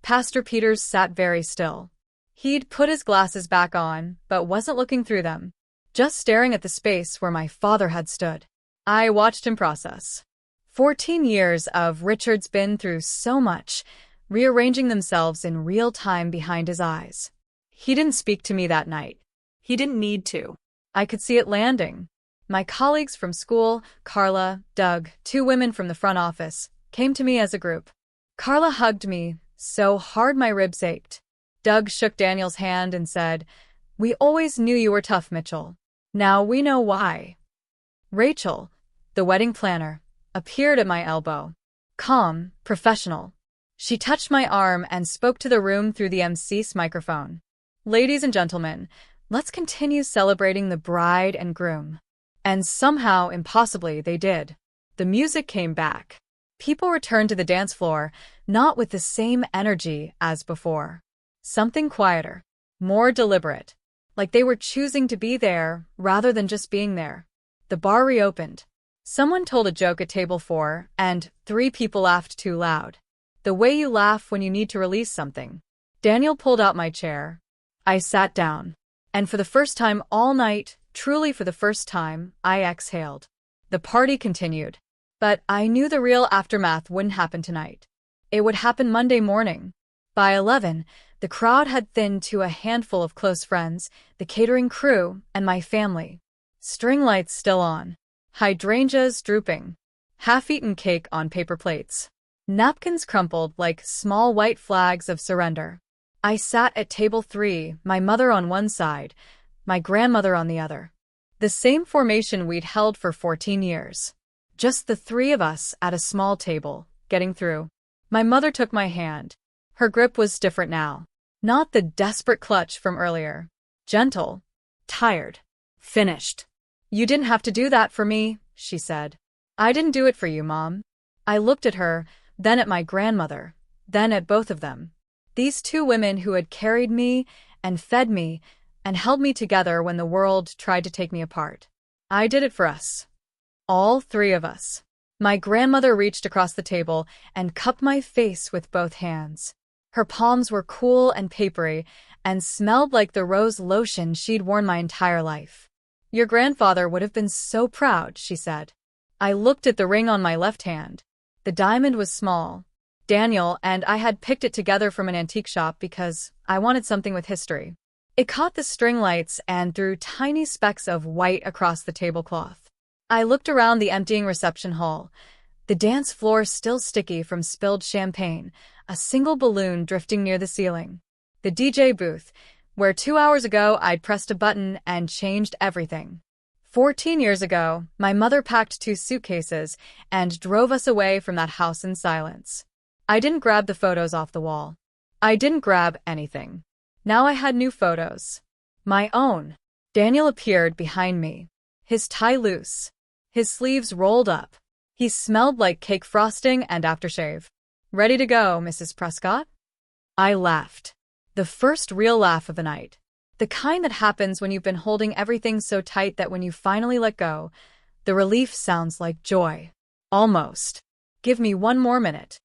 Pastor Peters sat very still. He'd put his glasses back on, but wasn't looking through them, just staring at the space where my father had stood. I watched him process. 14 years of Richard's been through so much, rearranging themselves in real time behind his eyes. He didn't speak to me that night. He didn't need to. I could see it landing. My colleagues from school, Carla, Doug, 2 women from the front office, came to me as a group. Carla hugged me so hard my ribs ached. Doug shook Daniel's hand and said, "We always knew you were tough, Mitchell. Now we know why." Rachel, the wedding planner, appeared at my elbow. Calm, professional. She touched my arm and spoke to the room through the MC's microphone. "Ladies and gentlemen, let's continue celebrating the bride and groom." And somehow, impossibly, they did. The music came back. People returned to the dance floor, not with the same energy as before. Something quieter, more deliberate, like they were choosing to be there rather than just being there. The bar reopened. Someone told a joke at table 4, and 3 people laughed too loud. The way you laugh when you need to release something. Daniel pulled out my chair. I sat down. And for the first time all night, truly for the first time, I exhaled. The party continued. But I knew the real aftermath wouldn't happen tonight. It would happen Monday morning. By 11, the crowd had thinned to a handful of close friends, the catering crew, and my family. String lights still on. Hydrangeas drooping. Half-eaten cake on paper plates. Napkins crumpled like small white flags of surrender. I sat at table 3, my mother on one side, my grandmother on the other. The same formation we'd held for 14 years. Just the 3 of us at a small table, getting through. My mother took my hand. Her grip was different now. Not the desperate clutch from earlier. Gentle. Tired. Finished. "You didn't have to do that for me," she said. "I didn't do it for you, Mom." I looked at her, then at my grandmother, then at both of them. These 2 women who had carried me and fed me and held me together when the world tried to take me apart. I did it for us. All 3 of us. My grandmother reached across the table and cupped my face with both hands. Her palms were cool and papery and smelled like the rose lotion she'd worn my entire life. "Your grandfather would have been so proud," she said. I looked at the ring on my left hand. The diamond was small. Daniel and I had picked it together from an antique shop because I wanted something with history. It caught the string lights and threw tiny specks of white across the tablecloth. I looked around the emptying reception hall. The dance floor still sticky from spilled champagne, a single balloon drifting near the ceiling. The DJ booth, where 2 hours ago I'd pressed a button and changed everything. 14 years ago, my mother packed 2 suitcases and drove us away from that house in silence. I didn't grab the photos off the wall. I didn't grab anything. Now I had new photos. My own. Daniel appeared behind me. His tie loose. His sleeves rolled up. He smelled like cake frosting and aftershave. "Ready to go, Mrs. Prescott?" I laughed. The first real laugh of the night. The kind that happens when you've been holding everything so tight that when you finally let go, the relief sounds like joy. Almost. "Give me 1 more minute."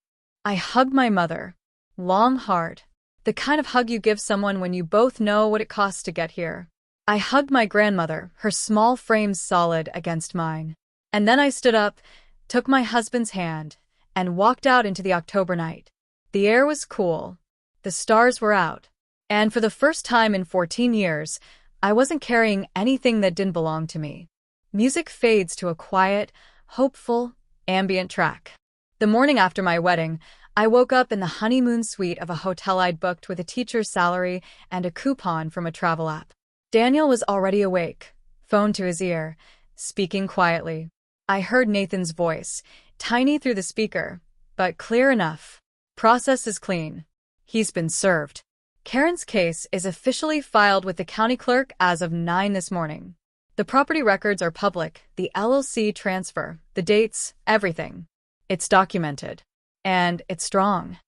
I hugged my mother. Long, hard. The kind of hug you give someone when you both know what it costs to get here. I hugged my grandmother, her small frame solid against mine. And then I stood up, took my husband's hand, and walked out into the October night. The air was cool. The stars were out. And for the first time in 14 years, I wasn't carrying anything that didn't belong to me. Music fades to a quiet, hopeful, ambient track. The morning after my wedding, I woke up in the honeymoon suite of a hotel I'd booked with a teacher's salary and a coupon from a travel app. Daniel was already awake, phone to his ear, speaking quietly. I heard Nathan's voice, tiny through the speaker, but clear enough. "Process is clean. He's been served. Karen's case is officially filed with the county clerk as of 9 this morning. The property records are public, the LLC transfer, the dates, everything. It's documented. And it's strong."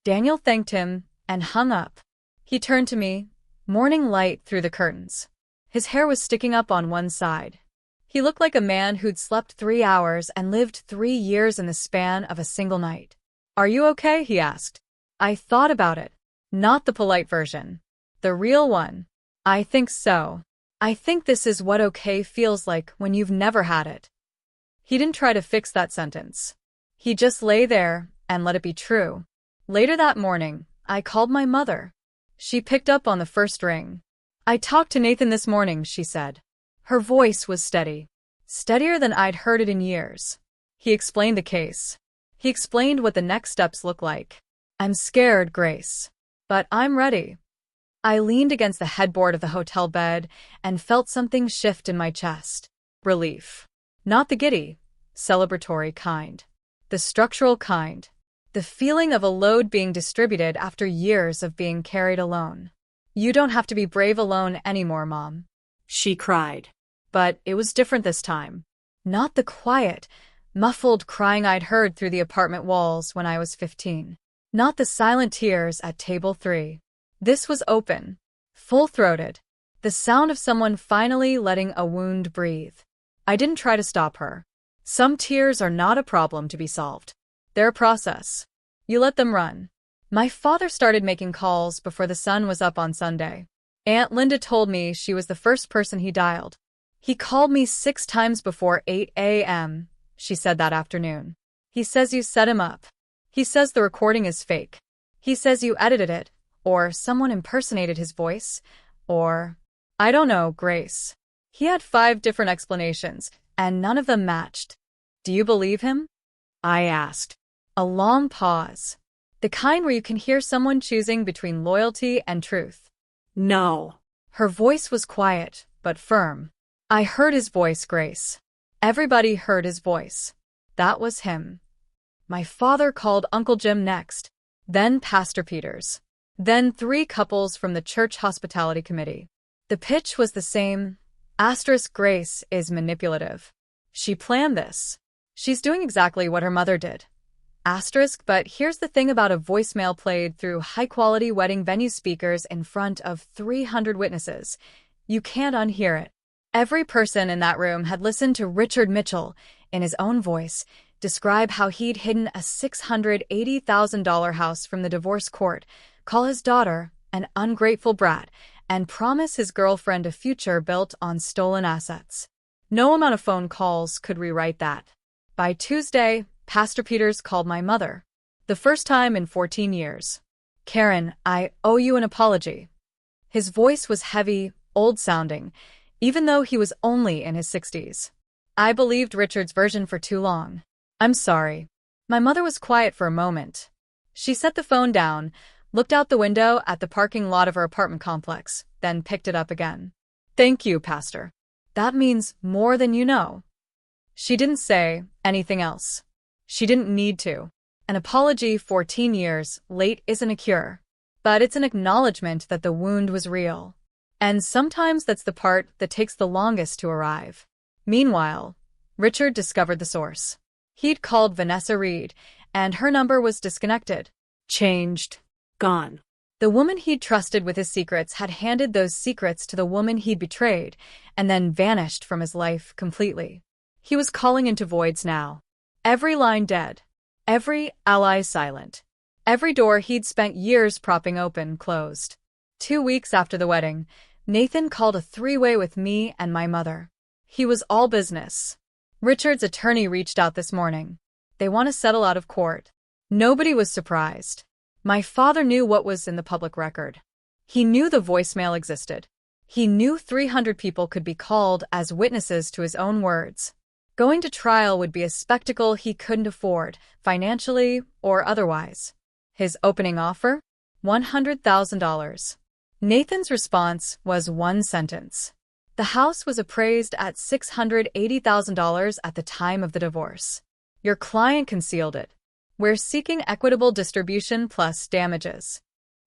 Daniel thanked him and hung up. He turned to me, morning light through the curtains. His hair was sticking up on one side. He looked like a man who'd slept 3 hours and lived 3 years in the span of a single night. "Are you okay?" he asked. I thought about it. Not the polite version. The real one. "I think so. I think this is what okay feels like when you've never had it." He didn't try to fix that sentence. He just lay there and let it be true. Later that morning, I called my mother. She picked up on the first ring. "I talked to Nathan this morning," she said. Her voice was steady. Steadier than I'd heard it in years. He explained the case. He explained what the next steps look like. "I'm scared, Grace. But I'm ready." I leaned against the headboard of the hotel bed and felt something shift in my chest. Relief. Not the giddy, celebratory kind. The structural kind. The feeling of a load being distributed after years of being carried alone. "You don't have to be brave alone anymore, Mom," she cried. But it was different this time. Not the quiet, muffled crying I'd heard through the apartment walls when I was 15. Not the silent tears at table 3. This was open, full-throated, the sound of someone finally letting a wound breathe. I didn't try to stop her. Some tears are not a problem to be solved. They're a process. You let them run. My father started making calls before the sun was up on Sunday. Aunt Linda told me she was the first person he dialed. "He called me 6 times before 8 a.m., she said that afternoon. "He says you set him up. He says the recording is fake. He says you edited it, or someone impersonated his voice, or I don't know, Grace." He had 5 different explanations, and none of them matched. "Do you believe him?" I asked. A long pause. The kind where you can hear someone choosing between loyalty and truth. "No." Her voice was quiet, but firm. I heard his voice, Grace. Everybody heard his voice. That was him. My father called Uncle Jim next, then Pastor Peters, then 3 couples from the church hospitality committee. The pitch was the same. Grace is manipulative. She planned this. She's doing exactly what her mother did. But here's the thing about a voicemail played through high-quality wedding venue speakers in front of 300 witnesses. You can't unhear it. Every person in that room had listened to Richard Mitchell, in his own voice, describe how he'd hidden a $680,000 house from the divorce court, call his daughter an ungrateful brat, and promise his girlfriend a future built on stolen assets. No amount of phone calls could rewrite that. By Tuesday, Pastor Peters called my mother. The first time in 14 years. "Karen, I owe you an apology." His voice was heavy, old-sounding, even though he was only in his 60s. "I believed Richard's version for too long. I'm sorry." My mother was quiet for a moment. She set the phone down, looked out the window at the parking lot of her apartment complex, then picked it up again. "Thank you, Pastor. That means more than you know." She didn't say anything else. She didn't need to. An apology 14 years late isn't a cure, but it's an acknowledgement that the wound was real. And sometimes that's the part that takes the longest to arrive. Meanwhile, Richard discovered the source. He'd called Vanessa Reed, and her number was disconnected. Changed. Gone. The woman he'd trusted with his secrets had handed those secrets to the woman he'd betrayed, and then vanished from his life completely. He was calling into voids now. Every line dead. Every ally silent. Every door he'd spent years propping open closed. 2 weeks after the wedding, Nathan called a 3-way with me and my mother. He was all business. Richard's attorney reached out this morning. They want to settle out of court. Nobody was surprised. My father knew what was in the public record. He knew the voicemail existed. He knew 300 people could be called as witnesses to his own words. Going to trial would be a spectacle he couldn't afford, financially or otherwise. His opening offer? $100,000. Nathan's response was one sentence. The house was appraised at $680,000 at the time of the divorce. Your client concealed it. We're seeking equitable distribution plus damages.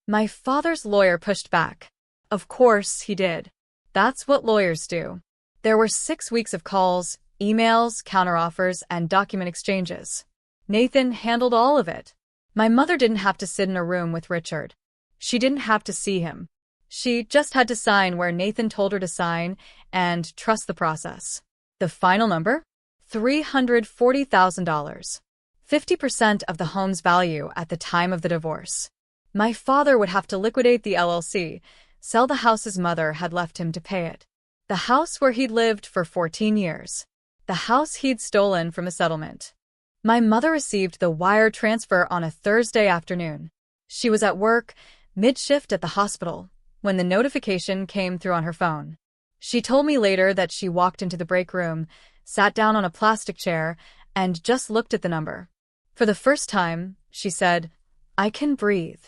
My father's lawyer pushed back. Of course he did. That's what lawyers do. There were 6 weeks of calls, emails, counteroffers, and document exchanges. Nathan handled all of it. My mother didn't have to sit in a room with Richard. She didn't have to see him. She just had to sign where Nathan told her to sign and trust the process. The final number? $340,000. 50% of the home's value at the time of the divorce. My father would have to liquidate the LLC, sell the house his mother had left him to pay it. The house where he'd lived for 14 years. The house he'd stolen from a settlement. My mother received the wire transfer on a Thursday afternoon. She was at work, mid-shift at the hospital, when the notification came through on her phone. She told me later that she walked into the break room, sat down on a plastic chair, and just looked at the number. For the first time, she said, "I can breathe."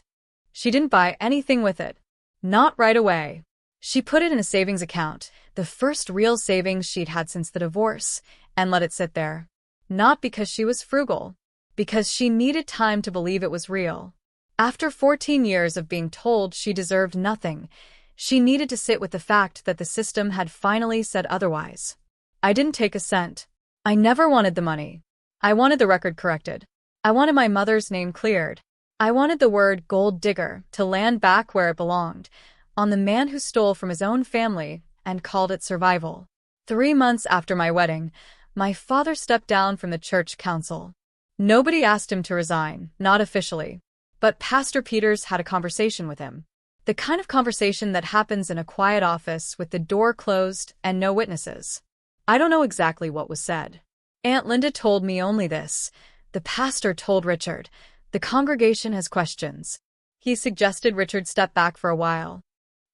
She didn't buy anything with it. Not right away. She put it in a savings account, the first real savings she'd had since the divorce, and let it sit there. Not because she was frugal, because she needed time to believe it was real. After 14 years of being told she deserved nothing, she needed to sit with the fact that the system had finally said otherwise. I didn't take a cent. I never wanted the money. I wanted the record corrected. I wanted my mother's name cleared. I wanted the word Golddigger to land back where it belonged, on the man who stole from his own family and called it survival. 3 months after my wedding, my father stepped down from the church council. Nobody asked him to resign, not officially, but Pastor Peters had a conversation with him. The kind of conversation that happens in a quiet office with the door closed and no witnesses. I don't know exactly what was said. Aunt Linda told me only this. The pastor told Richard, "The congregation has questions." He suggested Richard step back for a while.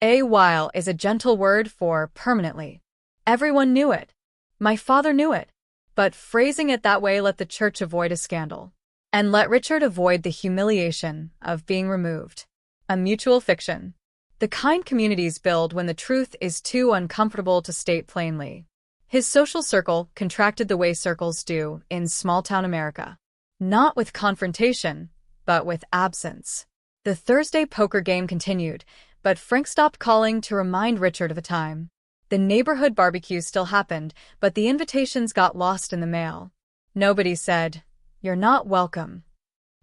A while is a gentle word for permanently. Everyone knew it. My father knew it. But phrasing it that way let the church avoid a scandal. And let Richard avoid the humiliation of being removed. A mutual fiction. The kind communities build when the truth is too uncomfortable to state plainly. His social circle contracted the way circles do in small-town America. Not with confrontation, but with absence. The Thursday poker game continued, but Frank stopped calling to remind Richard of the time. The neighborhood barbecue still happened, but the invitations got lost in the mail. Nobody said, "You're not welcome."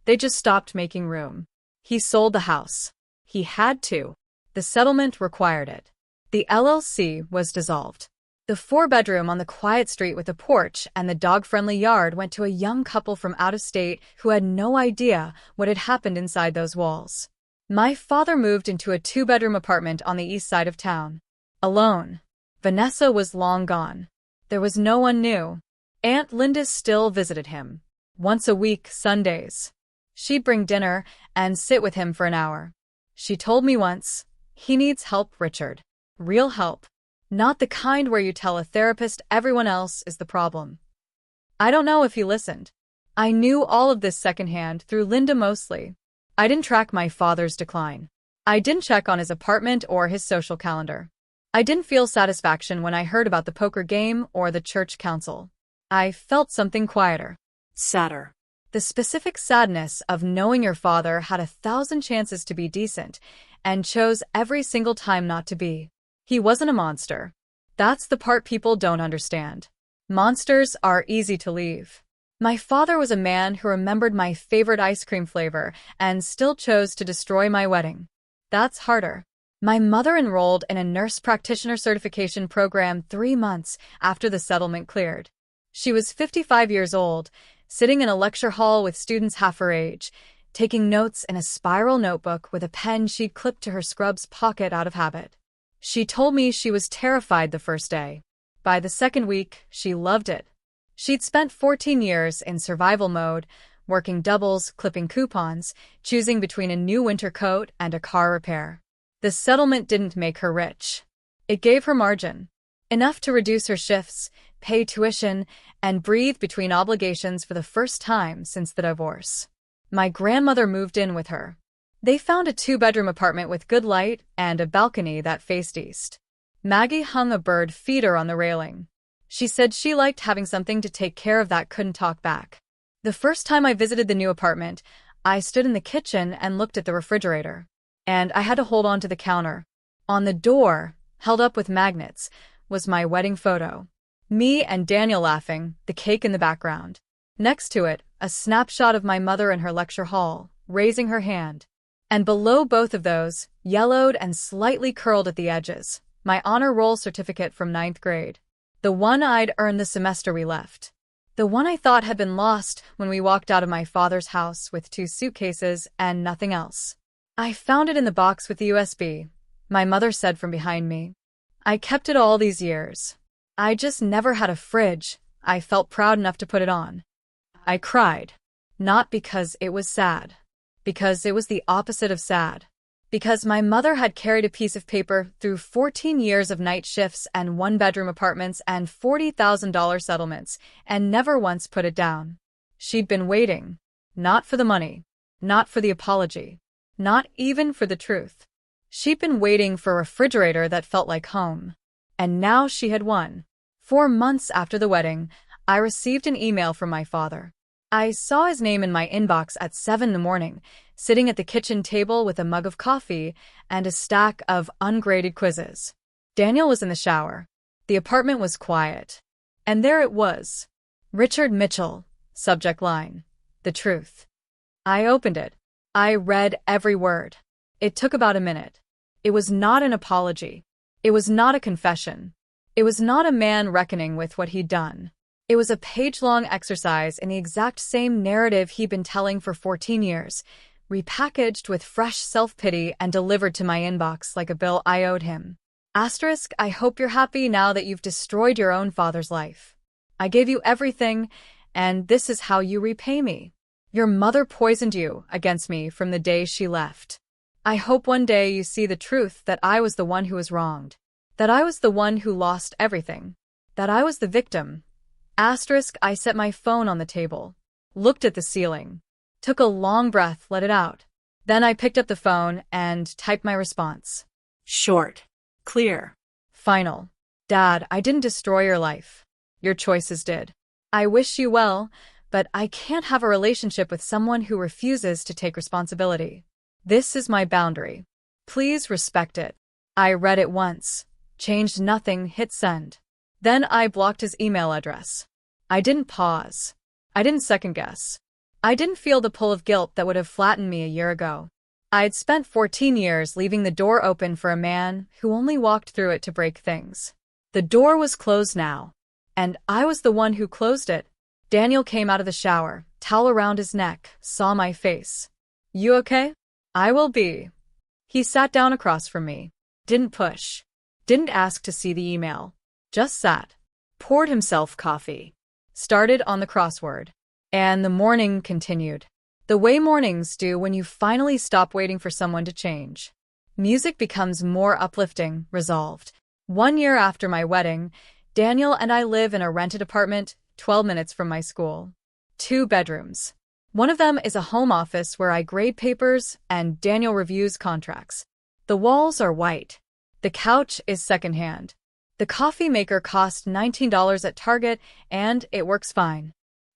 They just stopped making room. He sold the house. He had to. The settlement required it. The LLC was dissolved. The 4-bedroom on the quiet street with a porch and the dog-friendly yard went to a young couple from out of state who had no idea what had happened inside those walls. My father moved into a 2-bedroom apartment on the east side of town. Alone. Vanessa was long gone. There was no one new. Aunt Linda still visited him. Once a week, Sundays. She'd bring dinner and sit with him for an hour. She told me once, "He needs help, Richard. Real help. Not the kind where you tell a therapist everyone else is the problem." I don't know if he listened. I knew all of this secondhand through Linda mostly. I didn't track my father's decline. I didn't check on his apartment or his social calendar. I didn't feel satisfaction when I heard about the poker game or the church council. I felt something quieter. Sadder. The specific sadness of knowing your father had 1,000 chances to be decent and chose every single time not to be. He wasn't a monster. That's the part people don't understand. Monsters are easy to leave. My father was a man who remembered my favorite ice cream flavor and still chose to destroy my wedding. That's harder. My mother enrolled in a nurse practitioner certification program 3 months after the settlement cleared. She was 55 years old, sitting in a lecture hall with students half her age, taking notes in a spiral notebook with a pen she'd clipped to her scrub's pocket out of habit. She told me she was terrified the first day. By the second week, she loved it. She'd spent 14 years in survival mode, working doubles, clipping coupons, choosing between a new winter coat and a car repair. The settlement didn't make her rich. It gave her margin. Enough to reduce her shifts, pay tuition, and breathe between obligations for the first time since the divorce. My grandmother moved in with her. They found a 2-bedroom apartment with good light and a balcony that faced east. Maggie hung a bird feeder on the railing. She said she liked having something to take care of that couldn't talk back. The first time I visited the new apartment, I stood in the kitchen and looked at the refrigerator. And I had to hold on to the counter. On the door, held up with magnets, was my wedding photo. Me and Daniel laughing, the cake in the background. Next to it, a snapshot of my mother in her lecture hall, raising her hand. And below both of those, yellowed and slightly curled at the edges, my honor roll certificate from 9th grade. The one I'd earned the semester we left. The one I thought had been lost when we walked out of my father's house with 2 suitcases and nothing else. I found it in the box with the USB, my mother said from behind me. I kept it all these years. I just never had a fridge. I felt proud enough to put it on. I cried. Not because it was sad. Because it was the opposite of sad. Because my mother had carried a piece of paper through 14 years of night shifts and 1-bedroom apartments and $40,000 settlements, and never once put it down. She'd been waiting. Not for the money. Not for the apology. Not even for the truth. She'd been waiting for a refrigerator that felt like home. And now she had won. 4 months after the wedding, I received an email from my father. I saw his name in my inbox at 7 in the morning, sitting at the kitchen table with a mug of coffee and a stack of ungraded quizzes. Daniel was in the shower. The apartment was quiet. And there it was. Richard Mitchell, subject line. The truth. I opened it. I read every word. It took about a minute. It was not an apology. It was not a confession. It was not a man reckoning with what he'd done. It was a page-long exercise in the exact same narrative he'd been telling for 14 years, repackaged with fresh self-pity and delivered to my inbox like a bill I owed him. Asterisk, I hope you're happy now that you've destroyed your own father's life. I gave you everything, and this is how you repay me. Your mother poisoned you against me from the day she left. I hope one day you see the truth that I was the one who was wronged. That I was the one who lost everything. That I was the victim. Asterisk, I set my phone on the table, looked at the ceiling, took a long breath, let it out. Then I picked up the phone and typed my response. Short. Clear. Final. Dad, I didn't destroy your life. Your choices did. I wish you well, but I can't have a relationship with someone who refuses to take responsibility. This is my boundary. Please respect it. I read it once, changed nothing, hit send. Then I blocked his email address. I didn't pause. I didn't second guess. I didn't feel the pull of guilt that would have flattened me a year ago. I'd spent 14 years leaving the door open for a man who only walked through it to break things. The door was closed now, and I was the one who closed it. Daniel came out of the shower, towel around his neck, saw my face. You okay? I will be. He sat down across from me. Didn't push. Didn't ask to see the email. Just sat. Poured himself coffee. Started on the crossword. And the morning continued. The way mornings do when you finally stop waiting for someone to change. Music becomes more uplifting, resolved. 1 year after my wedding, Daniel and I live in a rented apartment 12 minutes from my school. 2 bedrooms. One of them is a home office where I grade papers and Daniel reviews contracts. The walls are white. The couch is secondhand. The coffee maker cost $19 at Target, and it works fine.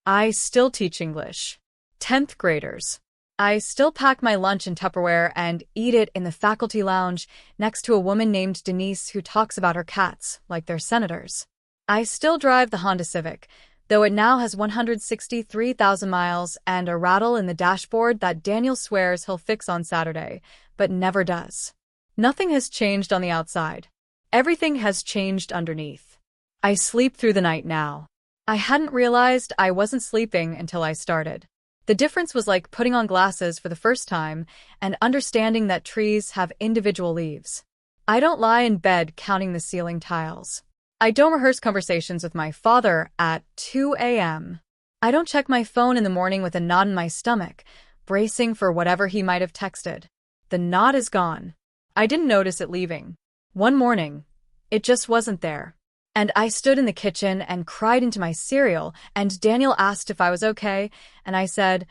I still teach English. 10th graders. I still pack my lunch in Tupperware and eat it in the faculty lounge next to a woman named Denise who talks about her cats like they're senators. I still drive the Honda Civic, though it now has 163,000 miles and a rattle in the dashboard that Daniel swears he'll fix on Saturday, but never does. Nothing has changed on the outside. Everything has changed underneath. I sleep through the night now. I hadn't realized I wasn't sleeping until I started. The difference was like putting on glasses for the first time and understanding that trees have individual leaves. I don't lie in bed counting the ceiling tiles. I don't rehearse conversations with my father at 2 a.m. I don't check my phone in the morning with a knot in my stomach, bracing for whatever he might have texted. The knot is gone. I didn't notice it leaving. One morning, it just wasn't there. And I stood in the kitchen and cried into my cereal, and Daniel asked if I was okay, and I said,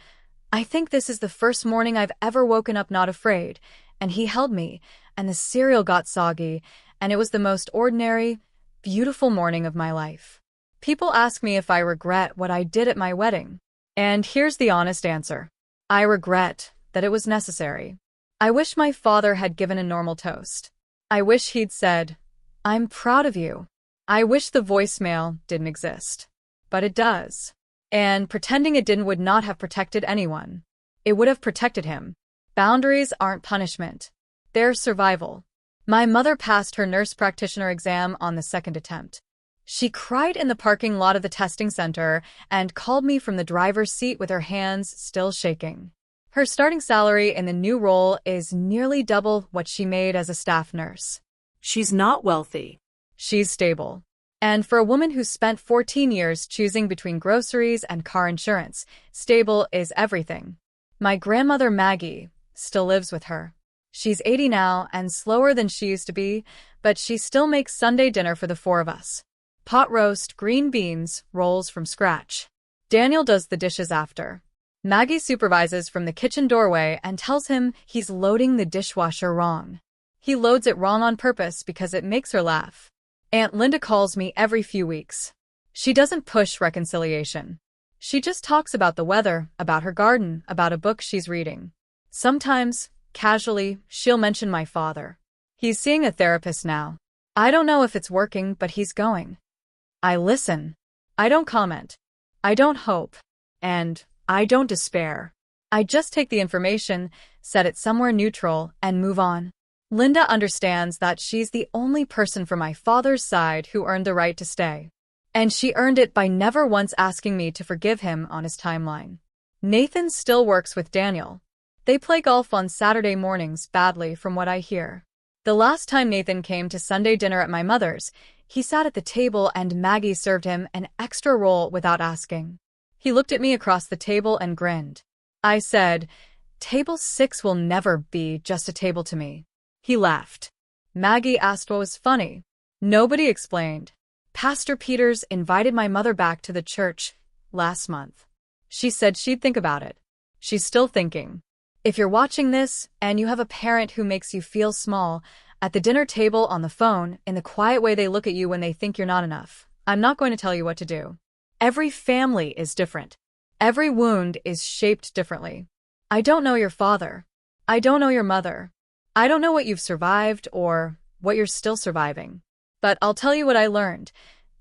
I think this is the first morning I've ever woken up not afraid, and he held me, and the cereal got soggy, and it was the most ordinary, beautiful morning of my life. People ask me if I regret what I did at my wedding, and here's the honest answer. I regret that it was necessary. I wish my father had given a normal toast. I wish he'd said, I'm proud of you. I wish the voicemail didn't exist. But it does. And pretending it didn't would not have protected anyone. It would have protected him. Boundaries aren't punishment. They're survival. My mother passed her nurse practitioner exam on the 2nd attempt. She cried in the parking lot of the testing center and called me from the driver's seat with her hands still shaking. Her starting salary in the new role is nearly double what she made as a staff nurse. She's not wealthy. She's stable. And for a woman who spent 14 years choosing between groceries and car insurance, stable is everything. My grandmother Maggie still lives with her. She's 80 now and slower than she used to be, but she still makes Sunday dinner for the four of us. Pot roast, green beans, rolls from scratch. Daniel does the dishes after. Maggie supervises from the kitchen doorway and tells him he's loading the dishwasher wrong. He loads it wrong on purpose because it makes her laugh. Aunt Linda calls me every few weeks. She doesn't push reconciliation. She just talks about the weather, about her garden, about a book she's reading. Sometimes, casually, she'll mention my father. He's seeing a therapist now. I don't know if it's working, but he's going. I listen. I don't comment. I don't hope. And I don't despair. I just take the information, set it somewhere neutral, and move on. Linda understands that she's the only person from my father's side who earned the right to stay. And she earned it by never once asking me to forgive him on his timeline. Nathan still works with Daniel. They play golf on Saturday mornings badly from what I hear. The last time Nathan came to Sunday dinner at my mother's, he sat at the table and Maggie served him an extra roll without asking. He looked at me across the table and grinned. I said, "Table 6 will never be just a table to me." He laughed. Maggie asked what was funny. Nobody explained. Pastor Peters invited my mother back to the church last month. She said she'd think about it. She's still thinking. If you're watching this and you have a parent who makes you feel small, at the dinner table, on the phone, in the quiet way they look at you when they think you're not enough, I'm not going to tell you what to do. Every family is different. Every wound is shaped differently. I don't know your father. I don't know your mother. I don't know what you've survived or what you're still surviving. But I'll tell you what I learned.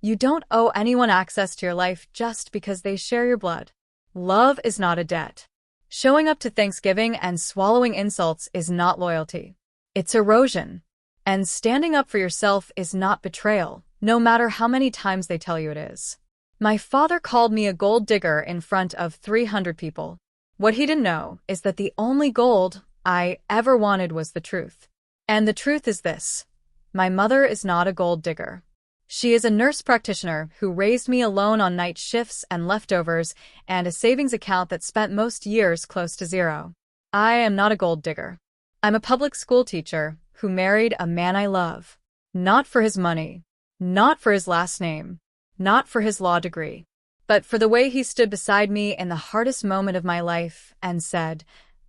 You don't owe anyone access to your life just because they share your blood. Love is not a debt. Showing up to Thanksgiving and swallowing insults is not loyalty. It's erosion. And standing up for yourself is not betrayal, no matter how many times they tell you it is. My father called me a gold digger in front of 300 people. What he didn't know is that the only gold I ever wanted was the truth. And the truth is this. My mother is not a gold digger. She is a nurse practitioner who raised me alone on night shifts and leftovers and a savings account that spent most years close to zero. I am not a gold digger. I'm a public school teacher who married a man I love. Not for his money. Not for his last name. Not for his law degree. But for the way he stood beside me in the hardest moment of my life and said,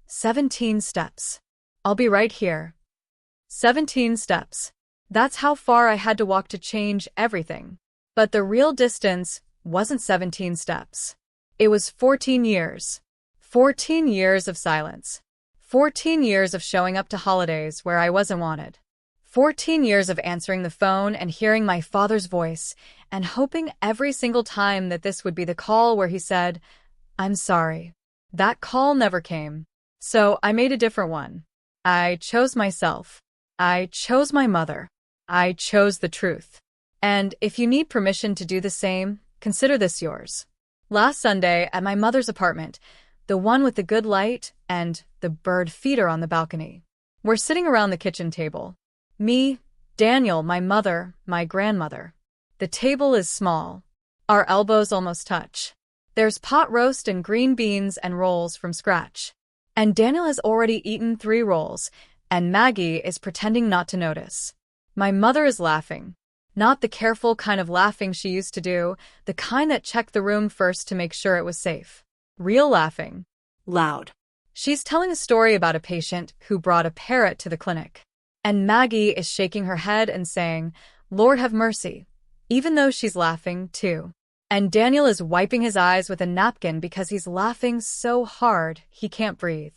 17 steps. I'll be right here. 17 steps. That's how far I had to walk to change everything. But the real distance wasn't 17 steps. It was 14 years. 14 years of silence. 14 years of showing up to holidays where I wasn't wanted. 14 years of answering the phone and hearing my father's voice and hoping every single time that this would be the call where he said, "I'm sorry." That call never came. So I made a different one. I chose myself. I chose my mother. I chose the truth. And if you need permission to do the same, consider this yours. Last Sunday at my mother's apartment, the one with the good light and the bird feeder on the balcony. We're sitting around the kitchen table. Me, Daniel, my mother, my grandmother. The table is small. Our elbows almost touch. There's pot roast and green beans and rolls from scratch. And Daniel has already eaten 3 rolls, and Maggie is pretending not to notice. My mother is laughing. Not the careful kind of laughing she used to do, the kind that checked the room first to make sure it was safe. Real laughing. Loud. She's telling a story about a patient who brought a parrot to the clinic. And Maggie is shaking her head and saying, "Lord have mercy," even though she's laughing too. And Daniel is wiping his eyes with a napkin because he's laughing so hard he can't breathe.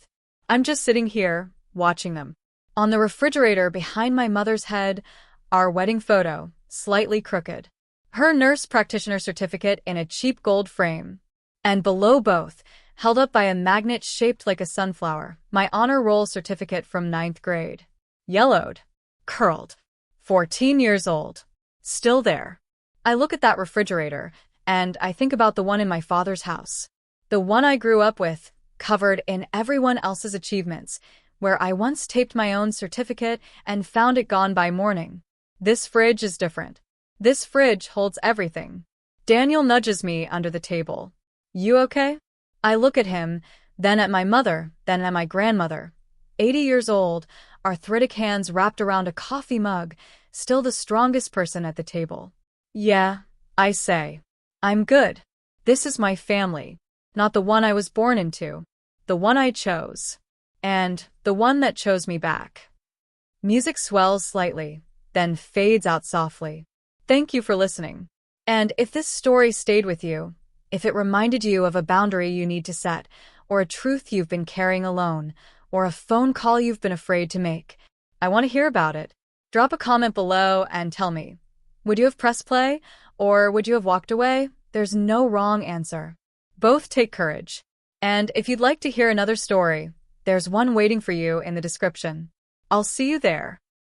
I'm just sitting here, watching them. On the refrigerator behind my mother's head, our wedding photo, slightly crooked. Her nurse practitioner certificate in a cheap gold frame. And below both, held up by a magnet shaped like a sunflower, my honor roll certificate from 9th grade. Yellowed. Curled. 14 years old. Still there. I look at that refrigerator, and I think about the one in my father's house. The one I grew up with, covered in everyone else's achievements, where I once taped my own certificate and found it gone by morning. This fridge is different. This fridge holds everything. Daniel nudges me under the table. You okay? I look at him, then at my mother, then at my grandmother. 80 years old, arthritic hands wrapped around a coffee mug, still the strongest person at the table. Yeah, I say. I'm good. This is my family. Not the one I was born into. The one I chose. And the one that chose me back. Music swells slightly, then fades out softly. Thank you for listening. And if this story stayed with you, if it reminded you of a boundary you need to set, or a truth you've been carrying alone, or a phone call you've been afraid to make, I want to hear about it. Drop a comment below and tell me. Would you have pressed play, or would you have walked away? There's no wrong answer. Both take courage. And if you'd like to hear another story, there's one waiting for you in the description. I'll see you there.